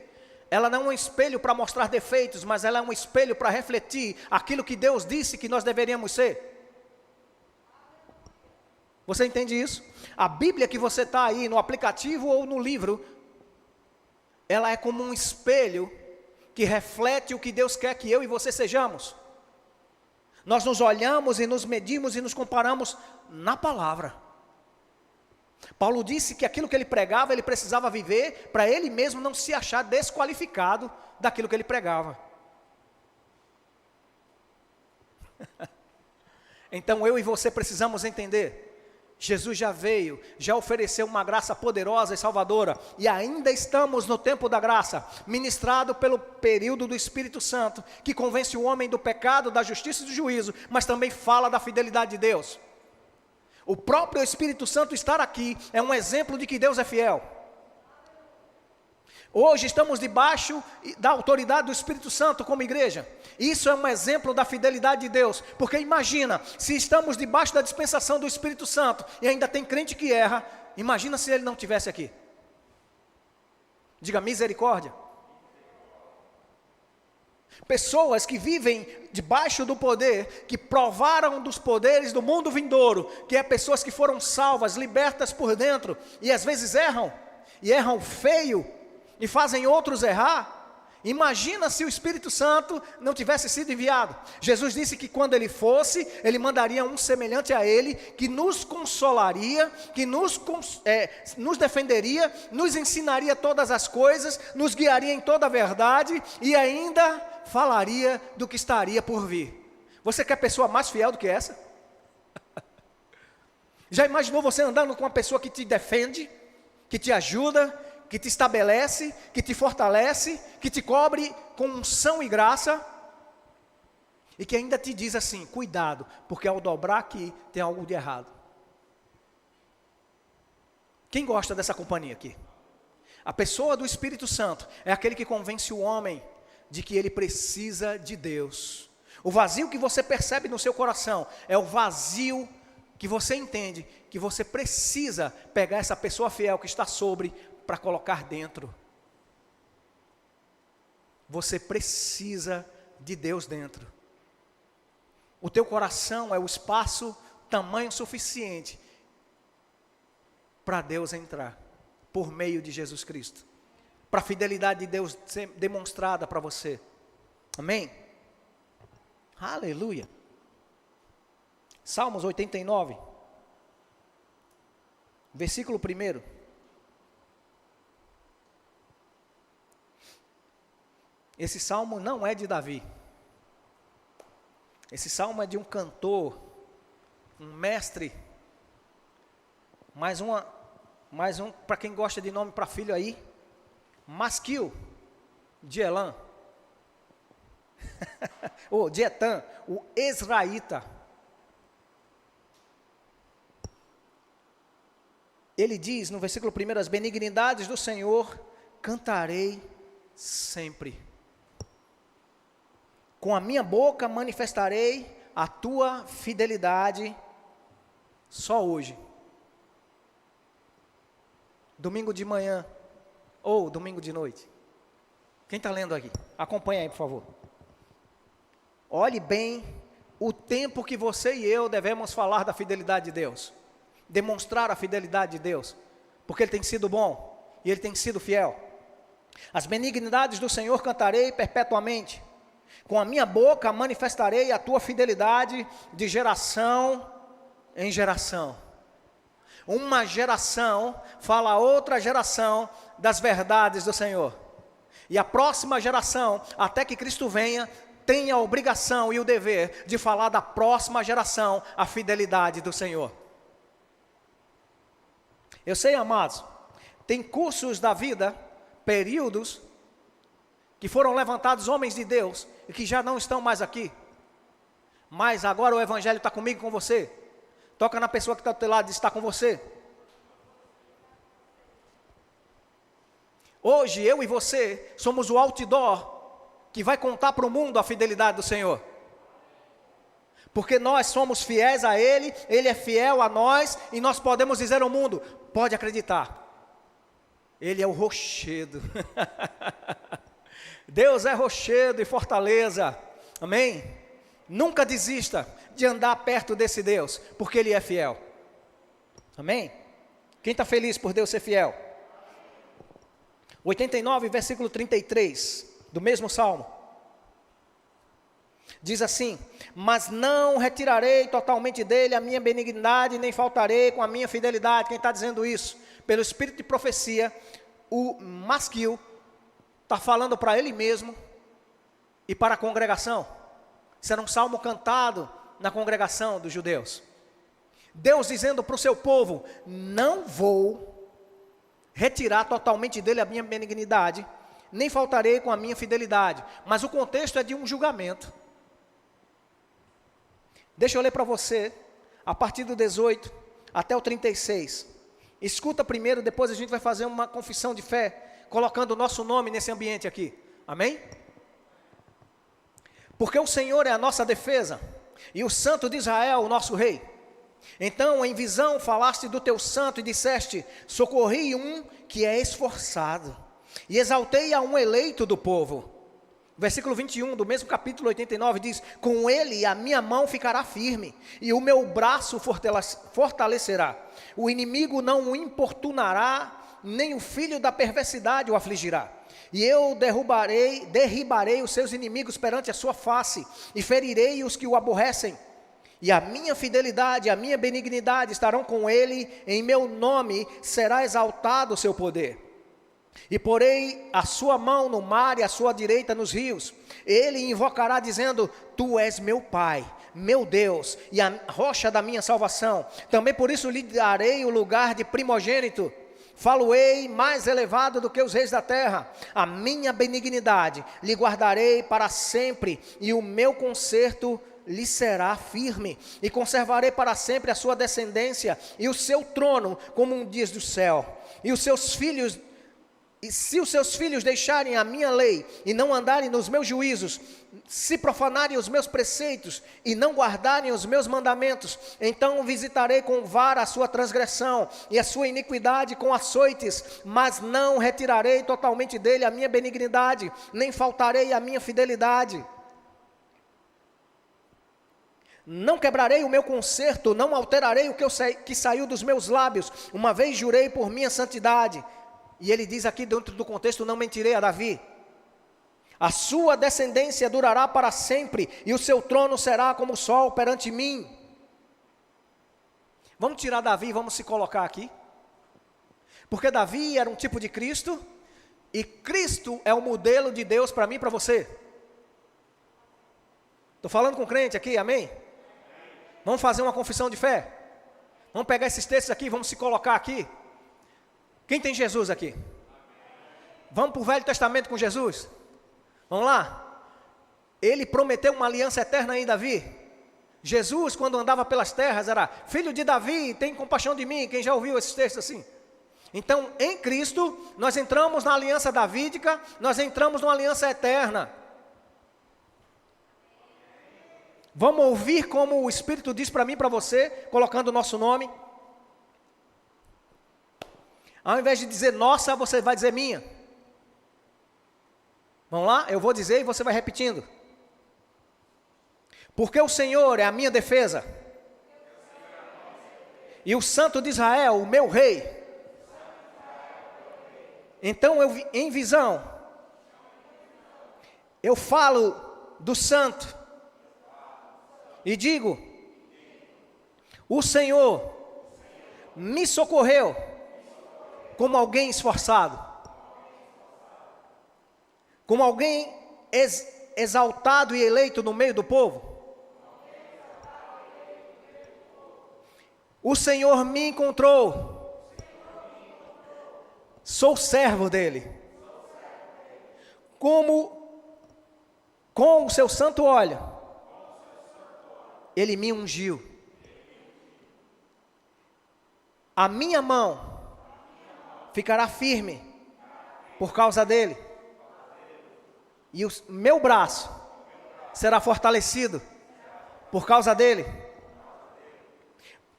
Ela não é um espelho para mostrar defeitos, mas ela é um espelho para refletir aquilo que Deus disse que nós deveríamos ser. Você entende isso? A Bíblia que você está aí no aplicativo ou no livro, ela é como um espelho que reflete o que Deus quer que eu e você sejamos. Nós nos olhamos e nos medimos e nos comparamos na palavra. Paulo disse que aquilo que ele pregava, ele precisava viver para ele mesmo não se achar desqualificado daquilo que ele pregava. Então eu e você precisamos entender, Jesus já veio, já ofereceu uma graça poderosa e salvadora, e ainda estamos no tempo da graça, ministrado pelo período do Espírito Santo, que convence o homem do pecado, da justiça e do juízo, mas também fala da fidelidade de Deus. O próprio Espírito Santo estar aqui é um exemplo de que Deus é fiel. Hoje estamos debaixo da autoridade do Espírito Santo como igreja. Isso é um exemplo da fidelidade de Deus. Porque imagina, se estamos debaixo da dispensação do Espírito Santo e ainda tem crente que erra, imagina se ele não estivesse aqui. Diga misericórdia. Pessoas que vivem debaixo do poder, que provaram dos poderes do mundo vindouro, que é pessoas que foram salvas, libertas por dentro, e às vezes erram, e erram feio, e fazem outros errar. Imagina se o Espírito Santo não tivesse sido enviado. Jesus disse que quando ele fosse, ele mandaria um semelhante a ele, que nos consolaria, que nos defenderia, nos ensinaria todas as coisas, nos guiaria em toda a verdade, e ainda falaria do que estaria por vir. Você quer pessoa mais fiel do que essa? Já imaginou você andando com uma pessoa que te defende, que te ajuda, que te estabelece, que te fortalece, que te cobre com unção e graça, e que ainda te diz assim, cuidado, porque ao dobrar aqui, tem algo de errado. Quem gosta dessa companhia aqui? A pessoa do Espírito Santo é aquele que convence o homem de que ele precisa de Deus. O vazio que você percebe no seu coração, é o vazio que você entende, que você precisa pegar essa pessoa fiel que está sobre, para colocar dentro. Você precisa de Deus dentro. O teu coração é o espaço, tamanho suficiente para Deus entrar, por meio de Jesus Cristo, para a fidelidade de Deus ser demonstrada para você. Amém? Aleluia. Salmos 89, versículo 1. Esse salmo não é de Davi. Esse salmo é de um cantor, um mestre, mais um para quem gosta de nome para filho aí, Masquil, de Elam, ou de Etan, o Ezraíta. Ele diz no versículo 1, as benignidades do Senhor cantarei sempre. Com a minha boca manifestarei a tua fidelidade só hoje. Domingo de manhã ou domingo de noite. Quem está lendo aqui? Acompanha aí, por favor. Olhe bem o tempo que você e eu devemos falar da fidelidade de Deus. Demonstrar a fidelidade de Deus. Porque Ele tem sido bom e Ele tem sido fiel. As benignidades do Senhor cantarei perpetuamente. Com a minha boca manifestarei a tua fidelidade de geração em geração. Uma geração fala a outra geração das verdades do Senhor. E a próxima geração, até que Cristo venha, tem a obrigação e o dever de falar da próxima geração a fidelidade do Senhor. Eu sei, amados, tem cursos da vida, períodos, que foram levantados homens de Deus e que já não estão mais aqui. Mas agora o Evangelho está comigo e com você. Toca na pessoa que está do teu lado e está com você. Hoje eu e você somos o outdoor que vai contar para o mundo a fidelidade do Senhor. Porque nós somos fiéis a Ele, Ele é fiel a nós e nós podemos dizer ao mundo, pode acreditar, Ele é o rochedo. Deus é rochedo e fortaleza, amém? Nunca desista de andar perto desse Deus, porque Ele é fiel, amém? Quem está feliz por Deus ser fiel? 89, versículo 33, do mesmo salmo, diz assim, mas não retirarei totalmente dele a minha benignidade, nem faltarei com a minha fidelidade. Quem está dizendo isso? Pelo espírito de profecia, o Masquil está falando para ele mesmo e para a congregação. Isso era um salmo cantado na congregação dos judeus. Deus dizendo para o seu povo: não vou retirar totalmente dele a minha benignidade, nem faltarei com a minha fidelidade. Mas o contexto é de um julgamento. Deixa eu ler para você, a partir do 18 até o 36. Escuta primeiro, depois a gente vai fazer uma confissão de fé, colocando o nosso nome nesse ambiente aqui. Amém? Porque o Senhor é a nossa defesa, e o Santo de Israel, o nosso rei. Então, em visão, falaste do teu santo e disseste: socorri um que é esforçado, e exaltei a um eleito do povo. Versículo 21 do mesmo capítulo 89 diz: com ele a minha mão ficará firme, e o meu braço fortalecerá. O inimigo não o importunará, nem o filho da perversidade o afligirá. E eu derribarei os seus inimigos perante a sua face, e ferirei os que o aborrecem. E a minha fidelidade, a minha benignidade estarão com ele, em meu nome será exaltado o seu poder. E porei a sua mão no mar e a sua direita nos rios. Ele invocará dizendo: tu és meu Pai, meu Deus, e a rocha da minha salvação. Também por isso lhe darei o lugar de primogênito. Falo-ei mais elevado do que os reis da terra. A minha benignidade lhe guardarei para sempre, e o meu conserto lhe será firme, e conservarei para sempre a sua descendência, e o seu trono como um dias do céu. E os seus filhos, e se os seus filhos deixarem a minha lei, e não andarem nos meus juízos, se profanarem os meus preceitos, e não guardarem os meus mandamentos, então visitarei com vara a sua transgressão, e a sua iniquidade com açoites, mas não retirarei totalmente dele a minha benignidade, nem faltarei a minha fidelidade. Não quebrarei o meu conserto, não alterarei o que saiu dos meus lábios. Uma vez jurei por minha santidade. E ele diz aqui dentro do contexto: não mentirei a Davi. A sua descendência durará para sempre, e o seu trono será como o sol perante mim. Vamos tirar Davi e vamos se colocar aqui. Porque Davi era um tipo de Cristo, e Cristo é o modelo de Deus para mim e para você. Estou falando com crente aqui, amém? Vamos fazer uma confissão de fé? Vamos pegar esses textos aqui, vamos se colocar aqui. Quem tem Jesus aqui? Vamos para o Velho Testamento com Jesus? Vamos lá? Ele prometeu uma aliança eterna em Davi. Jesus, quando andava pelas terras, era: filho de Davi, tem compaixão de mim. Quem já ouviu esses textos assim? Então, em Cristo, nós entramos na aliança davídica, nós entramos numa aliança eterna. Vamos ouvir como o Espírito diz para mim e para você, colocando o nosso nome. Ao invés de dizer nossa, você vai dizer minha. Vamos lá? Eu vou dizer e você vai repetindo. Porque o Senhor é a minha defesa, e o Santo de Israel, o meu rei. Então eu, em visão, eu falo do Santo, e digo: o Senhor me socorreu como alguém esforçado, como alguém exaltado e eleito no meio do povo. O Senhor me encontrou, sou servo dele. Como com o seu santo óleo, ele me ungiu. A minha mão ficará firme por causa dele, e o meu braço será fortalecido por causa dele.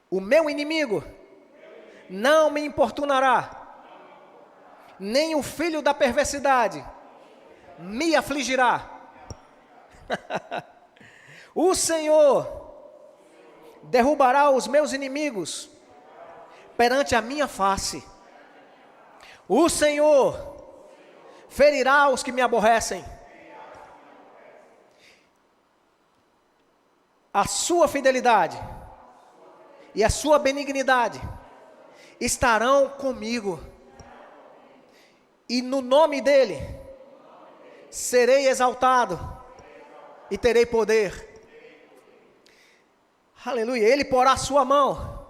O meu inimigo não me importunará, nem o filho da perversidade me afligirá. O Senhor derrubará os meus inimigos perante a minha face. O Senhor ferirá os que me aborrecem. A sua fidelidade e a sua benignidade estarão comigo, e no nome dele serei exaltado e terei poder. Aleluia. Ele porá a sua mão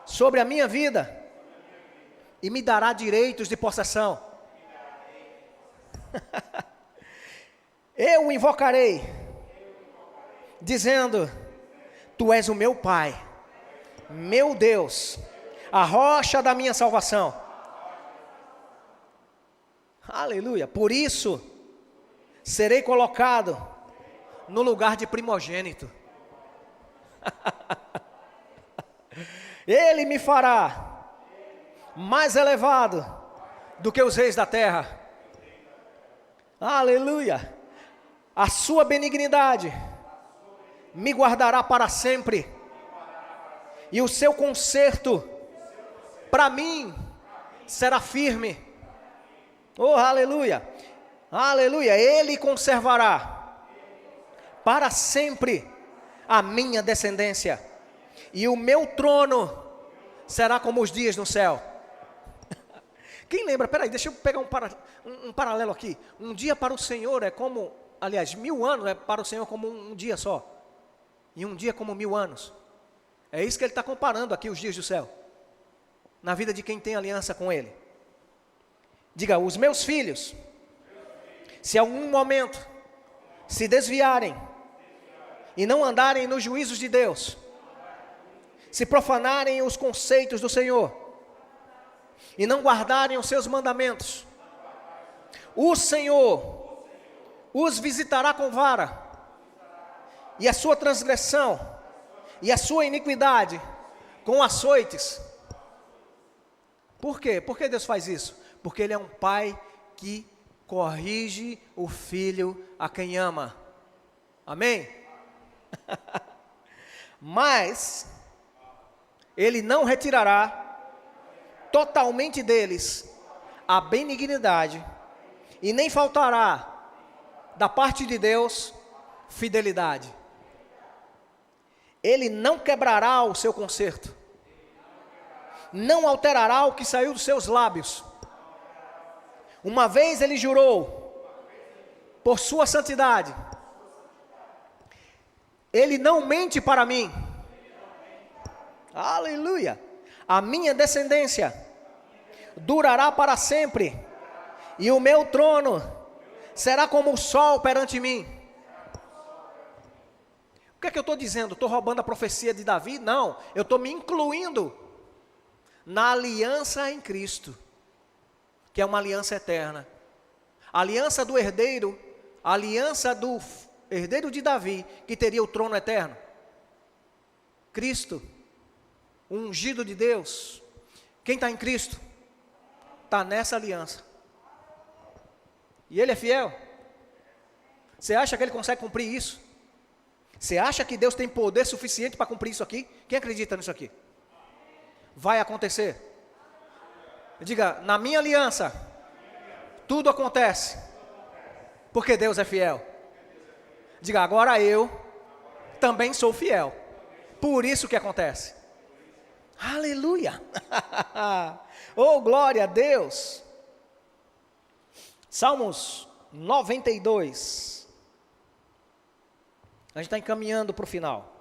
sobre a minha vida e me dará direitos de possessão. Eu o invocarei, dizendo: Tu és o meu Pai, meu Deus, a rocha da minha salvação. Aleluia. Por isso, serei colocado no lugar de primogênito. Ele me fará mais elevado do que os reis da terra. Aleluia. A sua benignidade me guardará para sempre, e o seu conserto para mim será firme. Oh, aleluia. Aleluia. Ele conservará para sempre a minha descendência, e o meu trono será como os dias no céu. Quem lembra? Peraí, deixa eu pegar um paralelo aqui. Um dia para o Senhor é como, aliás, 1000 anos é para o Senhor como um dia só, e um dia como 1000 anos. É isso que ele está comparando aqui, os dias do céu, na vida de quem tem aliança com ele. Diga: os meus filhos, se algum momento se desviarem e não andarem nos juízos de Deus, se profanarem os conceitos do Senhor e não guardarem os seus mandamentos, o Senhor os visitará com vara, e a sua transgressão e a sua iniquidade com açoites. Por quê? Por que Deus faz isso? Porque Ele é um Pai que corrige o filho a quem ama. Amém? Mas Ele não retirará totalmente deles a benignidade, e nem faltará da parte de Deus fidelidade. Ele não quebrará o seu conserto, não alterará o que saiu dos seus lábios. Uma vez Ele jurou por sua santidade, Ele não mente para mim. Aleluia. A minha descendência durará para sempre, e o meu trono será como o sol perante mim. O que é que eu estou dizendo? Estou roubando a profecia de Davi? Não, eu estou me incluindo na aliança em Cristo, que é uma aliança eterna. A aliança do herdeiro, a aliança do herdeiro de Davi, que teria o trono eterno. Cristo, o ungido de Deus. Quem está em Cristo está nessa aliança, e Ele é fiel. Você acha que Ele consegue cumprir isso? Você acha que Deus tem poder suficiente para cumprir isso aqui? Quem acredita nisso aqui? Vai acontecer. Diga: na minha aliança tudo acontece, porque Deus é fiel. Diga: agora eu também sou fiel, por isso que acontece. Aleluia. Oh, glória a Deus. Salmos 92. A gente está encaminhando para o final.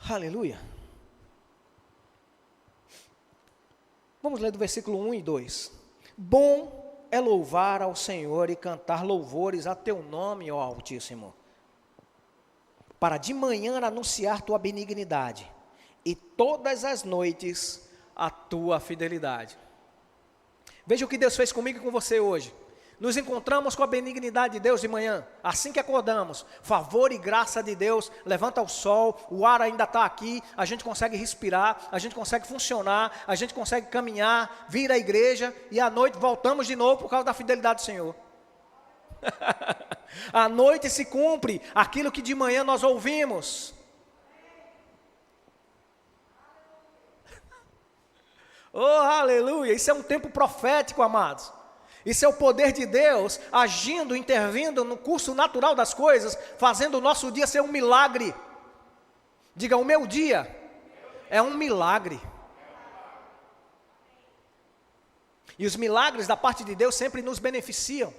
Aleluia. Vamos ler do versículo 1 e 2. Bom é louvar ao Senhor e cantar louvores a teu nome, ó Altíssimo, para de manhã anunciar tua benignidade, e todas as noites a tua fidelidade. Veja o que Deus fez comigo e com você hoje. Nos encontramos com a benignidade de Deus de manhã, assim que acordamos, favor e graça de Deus, levanta o sol, o ar ainda está aqui, a gente consegue respirar, a gente consegue funcionar, a gente consegue caminhar, vir à igreja, e à noite voltamos de novo por causa da fidelidade do Senhor. À noite se cumpre aquilo que de manhã nós ouvimos. Oh, aleluia, isso é um tempo profético, amados. Isso é o poder de Deus agindo, intervindo no curso natural das coisas, fazendo o nosso dia ser um milagre. Diga: o meu dia é um milagre. E os milagres da parte de Deus sempre nos beneficiam.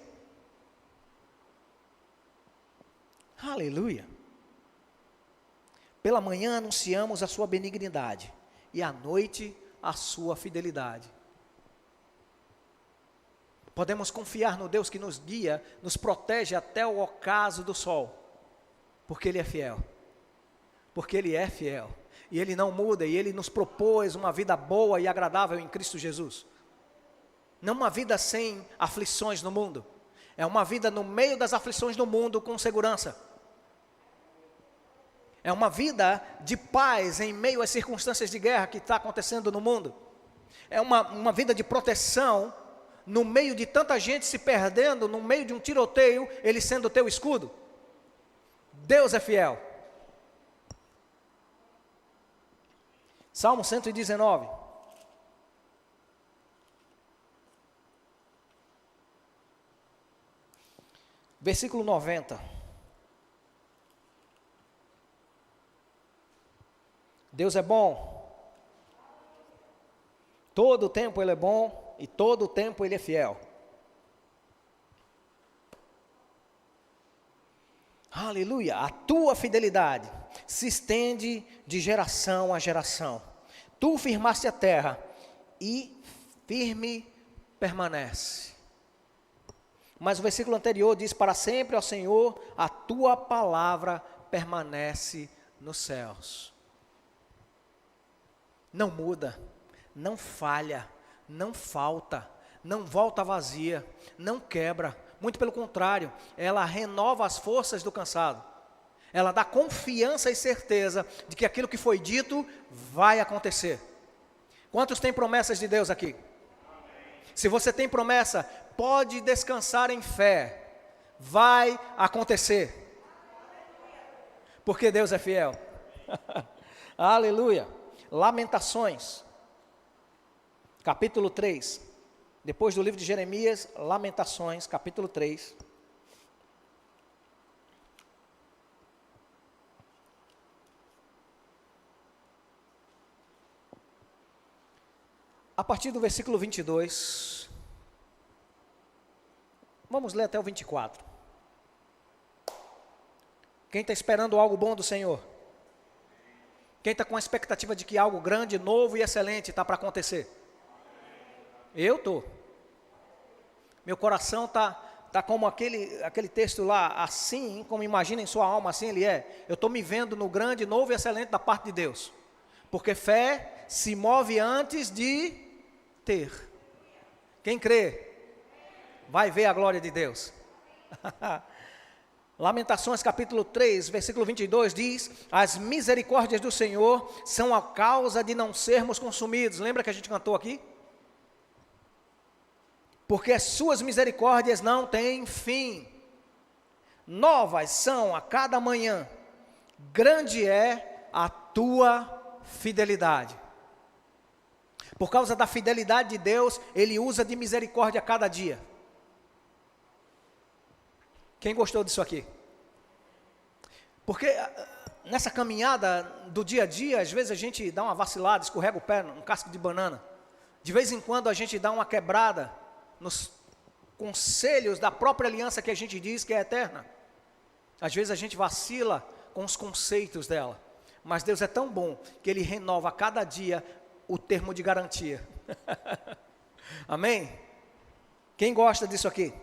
Aleluia. Pela manhã anunciamos a sua benignidade, e à noite a sua fidelidade. Podemos confiar no Deus que nos guia, nos protege até o ocaso do sol, porque Ele é fiel. Porque Ele é fiel. E Ele não muda, e Ele nos propôs uma vida boa e agradável em Cristo Jesus. Não uma vida sem aflições no mundo. É uma vida no meio das aflições do mundo com segurança. É uma vida de paz em meio às circunstâncias de guerra que está acontecendo no mundo. É uma vida de proteção no meio de tanta gente se perdendo, no meio de um tiroteio, Ele sendo o teu escudo. Deus é fiel. Salmo 119. Versículo 90. Deus é bom. Todo o tempo Ele é bom e todo o tempo Ele é fiel. Aleluia. A tua fidelidade se estende de geração a geração. Tu firmaste a terra e firme permanece. Mas o versículo anterior diz: para sempre, ó Senhor, a tua palavra permanece nos céus. Não muda, não falha, não falta, não volta vazia, não quebra. Muito pelo contrário, ela renova as forças do cansado. Ela dá confiança e certeza de que aquilo que foi dito vai acontecer. Quantos têm promessas de Deus aqui? Se você tem promessa, pode descansar em fé. Vai acontecer. Porque Deus é fiel. Aleluia. Lamentações, capítulo 3. Depois do livro de Jeremias, Lamentações, capítulo 3. A partir do versículo 22, vamos ler até o 24. Quem está esperando algo bom do Senhor? Quem está com a expectativa de que algo grande, novo e excelente está para acontecer? Eu estou. Meu coração está como aquele texto lá, assim como imagina em sua alma, assim ele é. Eu estou me vendo no grande, novo e excelente da parte de Deus. Porque fé se move antes de ter. Quem crê, vai ver a glória de Deus. Lamentações capítulo 3, versículo 22 diz: as misericórdias do Senhor são a causa de não sermos consumidos. Lembra que a gente cantou aqui? Porque as suas misericórdias não têm fim. Novas são a cada manhã. Grande é a tua fidelidade. Por causa da fidelidade de Deus, Ele usa de misericórdia a cada dia. Quem gostou disso aqui? Porque nessa caminhada do dia a dia, às vezes a gente dá uma vacilada, escorrega o pé num casco de banana. De vez em quando a gente dá uma quebrada nos conselhos da própria aliança que a gente diz que é eterna. Às vezes a gente vacila com os conceitos dela. Mas Deus é tão bom que Ele renova a cada dia o termo de garantia. Amém? Quem gosta disso aqui?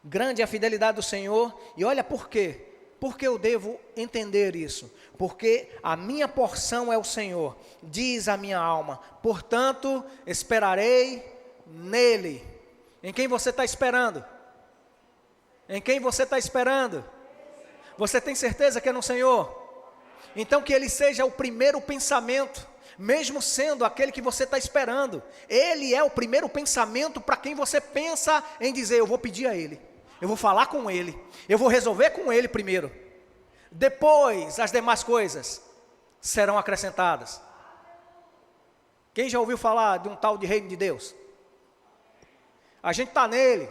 Grande é a fidelidade do Senhor, e olha por quê. Por que eu devo entender isso? Porque a minha porção é o Senhor, diz a minha alma, portanto esperarei nele. Em quem você está esperando? Em quem você está esperando? Você tem certeza que é no Senhor? Então que Ele seja o primeiro pensamento, mesmo sendo aquele que você está esperando. Ele é o primeiro pensamento para quem você pensa em dizer: eu vou pedir a Ele, eu vou falar com Ele, eu vou resolver com Ele primeiro. Depois as demais coisas serão acrescentadas. Quem já ouviu falar de um tal de reino de Deus? A gente está nele.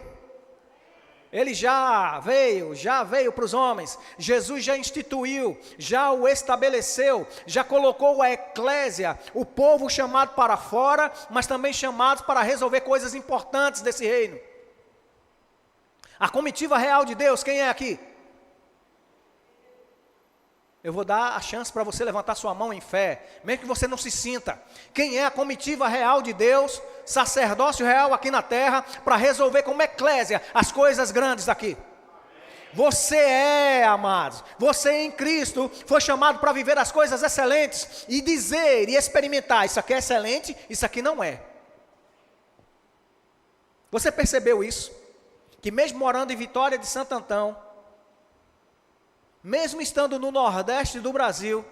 Ele já veio para os homens. Jesus já instituiu, já o estabeleceu, já colocou a eclésia, o povo chamado para fora, mas também chamados para resolver coisas importantes desse reino. A comitiva real de Deus, quem é aqui? Eu vou dar a chance para você levantar sua mão em fé, mesmo que você não se sinta. Quem é a comitiva real de Deus, sacerdócio real aqui na terra, para resolver como eclésia as coisas grandes daqui? Você é, amados, você em Cristo foi chamado para viver as coisas excelentes e dizer e experimentar, isso aqui é excelente, isso aqui não é. Você percebeu isso? Que mesmo morando em Vitória de Santo Antão, mesmo estando no Nordeste do Brasil,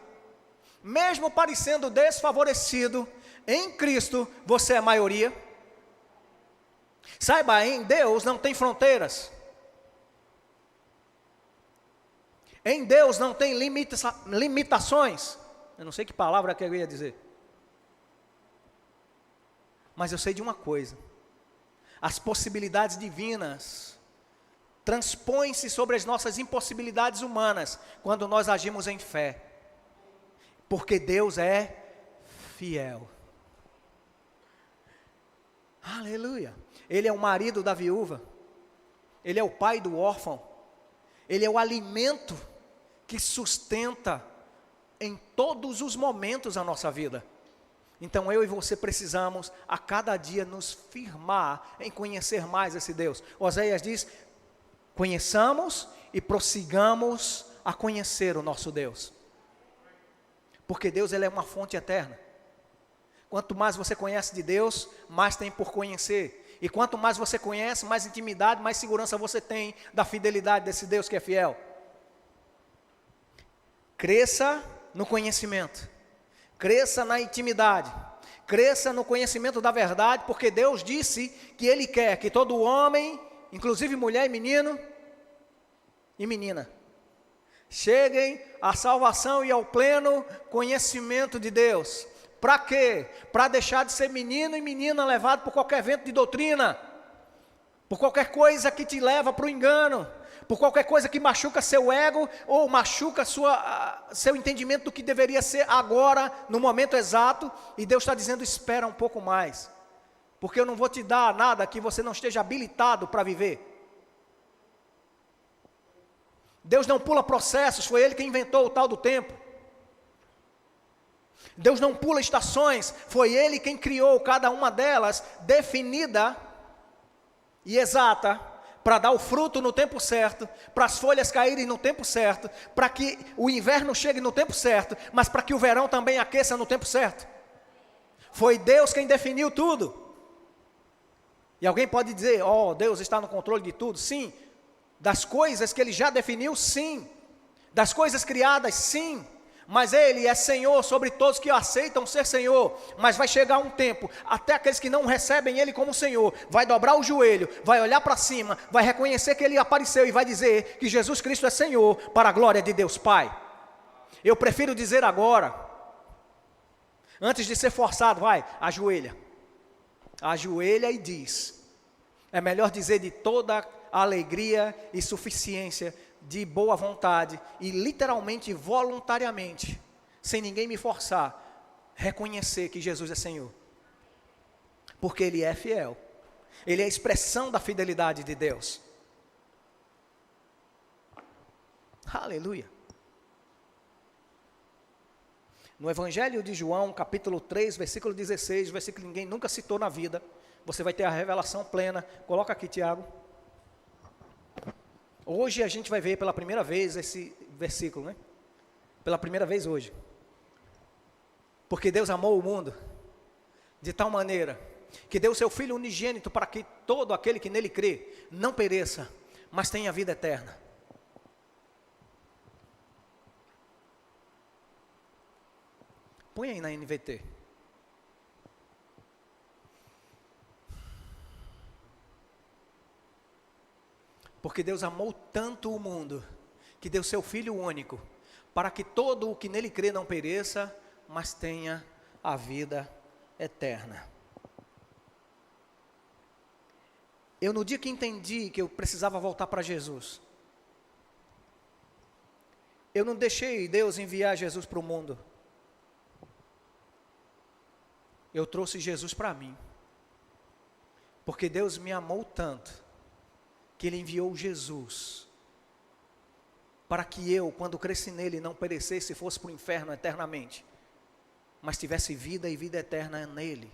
mesmo parecendo desfavorecido, em Cristo você é maioria. Saiba, em Deus não tem fronteiras. Em Deus não tem limitações. Eu não sei que palavra que eu ia dizer. Mas eu sei de uma coisa. As possibilidades divinas transpõem-se sobre as nossas impossibilidades humanas quando nós agimos em fé. Porque Deus é fiel. Aleluia. Ele é o marido da viúva. Ele é o pai do órfão. Ele é o alimento que sustenta em todos os momentos a nossa vida. Então eu e você precisamos a cada dia nos firmar em conhecer mais esse Deus. Oséias diz: conheçamos e prossigamos a conhecer o nosso Deus. Porque Deus, ele é uma fonte eterna. Quanto mais você conhece de Deus, mais tem por conhecer. E quanto mais você conhece, mais intimidade, mais segurança você tem da fidelidade desse Deus que é fiel. Cresça no conhecimento, cresça na intimidade, cresça no conhecimento da verdade, porque Deus disse que Ele quer que todo homem, inclusive mulher e menino e menina, cheguem à salvação e ao pleno conhecimento de Deus. Para quê? Para deixar de ser menino e menina levado por qualquer vento de doutrina, por qualquer coisa que te leva para o engano, por qualquer coisa que machuca seu ego ou machuca seu entendimento do que deveria ser agora, no momento exato. E Deus está dizendo: espera um pouco mais, porque eu não vou te dar nada que você não esteja habilitado para viver. Deus não pula processos, foi Ele quem inventou o tal do tempo. Deus não pula estações, foi Ele quem criou cada uma delas, definida e exata, para dar o fruto no tempo certo, para as folhas caírem no tempo certo, para que o inverno chegue no tempo certo, mas para que o verão também aqueça no tempo certo. Foi Deus quem definiu tudo. E alguém pode dizer: oh, Deus está no controle de tudo. Sim. Das coisas que Ele já definiu, sim. Das coisas criadas, sim. Mas Ele é Senhor sobre todos que aceitam ser Senhor. Mas vai chegar um tempo, até aqueles que não recebem Ele como Senhor, vai dobrar o joelho, vai olhar para cima, vai reconhecer que Ele apareceu e vai dizer que Jesus Cristo é Senhor, para a glória de Deus Pai. Eu prefiro dizer agora, antes de ser forçado, vai, ajoelha. Ajoelha e diz. É melhor dizer de toda alegria e suficiência, de boa vontade e literalmente voluntariamente, sem ninguém me forçar, reconhecer que Jesus é Senhor, porque Ele é fiel, Ele é a expressão da fidelidade de Deus. Aleluia. No Evangelho de João, capítulo 3, versículo 16, versículo que ninguém nunca citou na vida, você vai ter a revelação plena. Coloca aqui, Tiago. Hoje a gente vai ver pela primeira vez esse versículo, né? Pela primeira vez hoje. Porque Deus amou o mundo de tal maneira que deu seu Filho unigênito para que todo aquele que nele crê não pereça, mas tenha vida eterna. Põe aí na NVT. Porque Deus amou tanto o mundo, que deu seu Filho único, para que todo o que nele crê não pereça, mas tenha a vida eterna. Eu, no dia que entendi que eu precisava voltar para Jesus, eu não deixei Deus enviar Jesus para o mundo. Eu trouxe Jesus para mim. Porque Deus me amou tanto, que Ele enviou Jesus para que eu, quando cresci nele, não perecesse e fosse para o inferno eternamente, mas tivesse vida e vida eterna nele.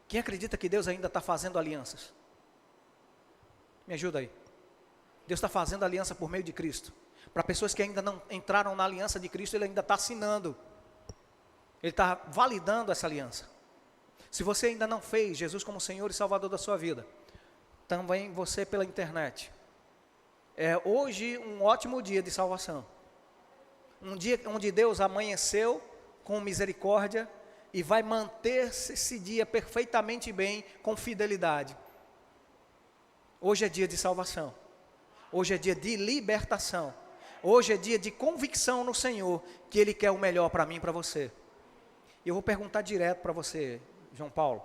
Quem acredita que Deus ainda está fazendo alianças? Me ajuda aí. Deus está fazendo aliança por meio de Cristo. Para pessoas que ainda não entraram na aliança de Cristo, Ele ainda está assinando. Ele está validando essa aliança. Se você ainda não fez Jesus como Senhor e Salvador da sua vida, também você pela internet. É hoje um ótimo dia de salvação. Um dia onde Deus amanheceu com misericórdia e vai manter-se esse dia perfeitamente bem, com fidelidade. Hoje é dia de salvação. Hoje é dia de libertação. Hoje é dia de convicção no Senhor, que Ele quer o melhor para mim e para você. Eu vou perguntar direto para você, João Paulo.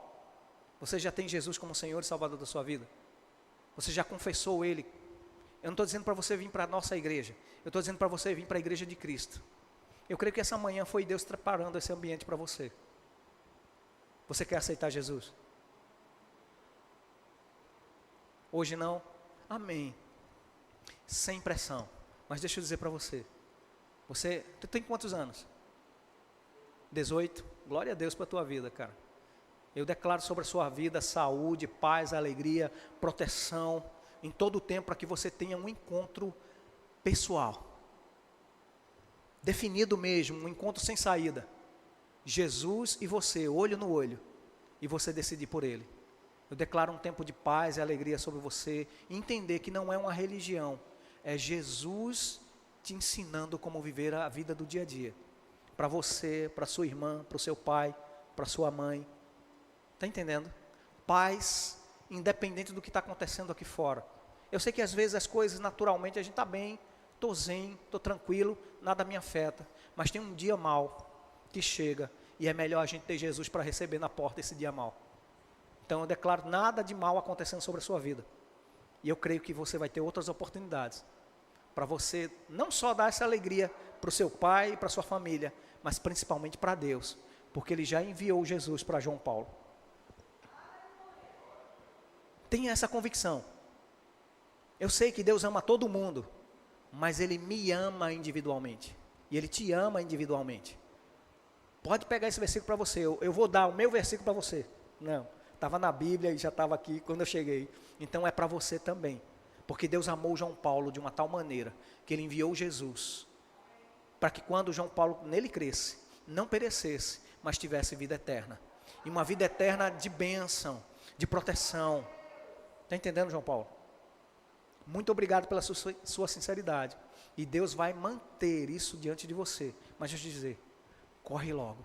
Você já tem Jesus como Senhor e Salvador da sua vida? Você já confessou Ele? Eu não estou dizendo para você vir para a nossa igreja. Eu estou dizendo para você vir para a igreja de Cristo. Eu creio que essa manhã foi Deus preparando esse ambiente para você. Você quer aceitar Jesus? Hoje não? Amém. Sem pressão. Mas deixa eu dizer para você. Tu tem quantos anos? 18? Glória a Deus para a tua vida, cara. Eu declaro sobre a sua vida saúde, paz, alegria, proteção, em todo o tempo, para que você tenha um encontro pessoal. Definido mesmo, um encontro sem saída. Jesus e você, olho no olho, e você decidir por Ele. Eu declaro um tempo de paz e alegria sobre você, e entender que não é uma religião, é Jesus te ensinando como viver a vida do dia a dia. Para você, para sua irmã, para o seu pai, para sua mãe. Está entendendo? Paz, independente do que está acontecendo aqui fora. Eu sei que às vezes as coisas naturalmente, a gente está bem, estou zen, estou tranquilo, nada me afeta. Mas tem um dia mau que chega, e é melhor a gente ter Jesus para receber na porta esse dia mau. Então eu declaro nada de mal acontecendo sobre a sua vida. E eu creio que você vai ter outras oportunidades. Para você não só dar essa alegria para o seu pai e para a sua família, mas principalmente para Deus. Porque Ele já enviou Jesus para João Paulo. Tenha essa convicção. Eu sei que Deus ama todo mundo, mas Ele me ama individualmente. E Ele te ama individualmente. Pode pegar esse versículo para você. Eu vou dar o meu versículo para você. Não, estava na Bíblia e já estava aqui quando eu cheguei. Então é para você também. Porque Deus amou João Paulo de uma tal maneira que Ele enviou Jesus para que quando João Paulo nele cresce, não perecesse, mas tivesse vida eterna. E uma vida eterna de bênção, de proteção. Está entendendo, João Paulo? Muito obrigado pela sua sinceridade. E Deus vai manter isso diante de você. Mas deixa eu te dizer, corre logo.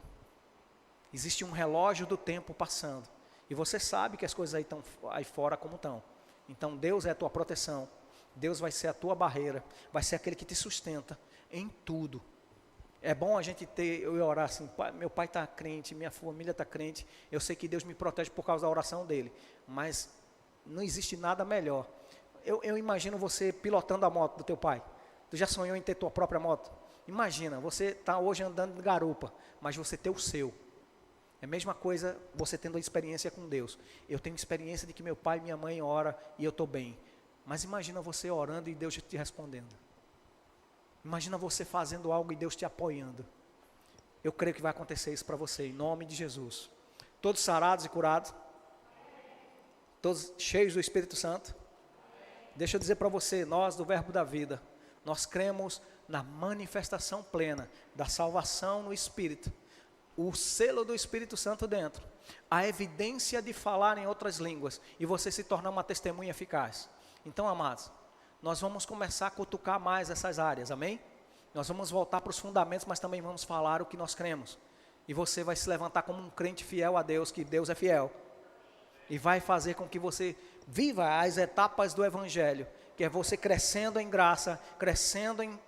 Existe um relógio do tempo passando. E você sabe que as coisas aí estão aí fora como estão. Então Deus é a tua proteção. Deus vai ser a tua barreira. Vai ser aquele que te sustenta em tudo. É bom a gente eu orar assim, meu pai está crente, minha família está crente. Eu sei que Deus me protege por causa da oração dele. Mas não existe nada melhor. Eu imagino você pilotando a moto do teu pai. Tu já sonhou em ter tua própria moto? Imagina, você está hoje andando de garupa, mas você ter o seu. É a mesma coisa você tendo a experiência com Deus. Eu tenho experiência de que meu pai e minha mãe oram e eu estou bem. Mas imagina você orando e Deus te respondendo. Imagina você fazendo algo e Deus te apoiando. Eu creio que vai acontecer isso para você, em nome de Jesus. Todos sarados e curados? Todos cheios do Espírito Santo? Deixa eu dizer para você, nós do Verbo da Vida, nós cremos na manifestação plena da salvação no Espírito. O selo do Espírito Santo dentro, a evidência de falar em outras línguas e você se tornar uma testemunha eficaz. Então, amados, nós vamos começar a cutucar mais essas áreas, amém? Nós vamos voltar para os fundamentos, mas também vamos falar o que nós cremos. E você vai se levantar como um crente fiel a Deus, que Deus é fiel. E vai fazer com que você viva as etapas do Evangelho, que é você crescendo em graça, crescendo em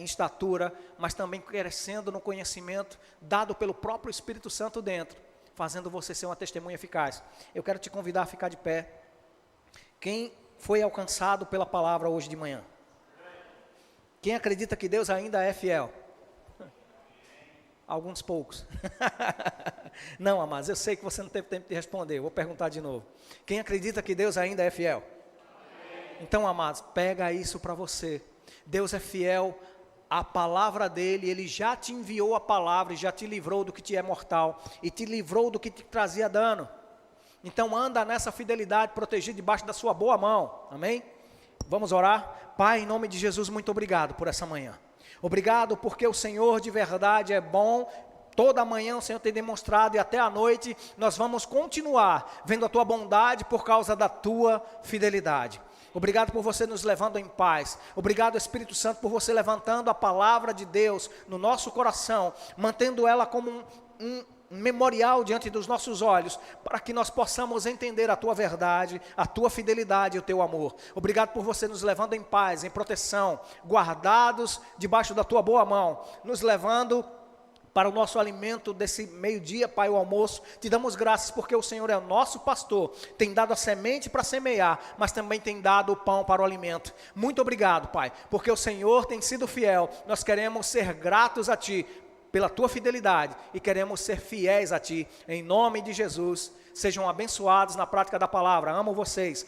estatura, mas também crescendo no conhecimento dado pelo próprio Espírito Santo dentro, fazendo você ser uma testemunha eficaz. Eu quero te convidar a ficar de pé. Quem foi alcançado pela palavra hoje de manhã? Quem acredita que Deus ainda é fiel? Alguns poucos. Não, amados, eu sei que você não teve tempo de responder, eu vou perguntar de novo. Quem acredita que Deus ainda é fiel? Então, amados, pega isso para você. Deus é fiel à palavra dele, ele já te enviou a palavra e já te livrou do que te é mortal e te livrou do que te trazia dano. Então anda nessa fidelidade, protegido debaixo da sua boa mão, amém? Vamos orar? Pai, em nome de Jesus, muito obrigado por essa manhã. Obrigado porque o Senhor de verdade é bom. Toda manhã o Senhor tem demonstrado e até a noite nós vamos continuar vendo a tua bondade por causa da tua fidelidade. Obrigado por você nos levando em paz. Obrigado, Espírito Santo, por você levantando a palavra de Deus no nosso coração, mantendo ela como um memorial diante dos nossos olhos, para que nós possamos entender a tua verdade, a tua fidelidade e o teu amor. Obrigado por você nos levando em paz, em proteção, guardados debaixo da tua boa mão, nos levando para o nosso alimento desse meio-dia, Pai, o almoço. Te damos graças porque o Senhor é o nosso pastor, tem dado a semente para semear, mas também tem dado o pão para o alimento. Muito obrigado, Pai, porque o Senhor tem sido fiel. Nós queremos ser gratos a Ti pela Tua fidelidade e queremos ser fiéis a Ti, em nome de Jesus. Sejam abençoados na prática da palavra. Amo vocês.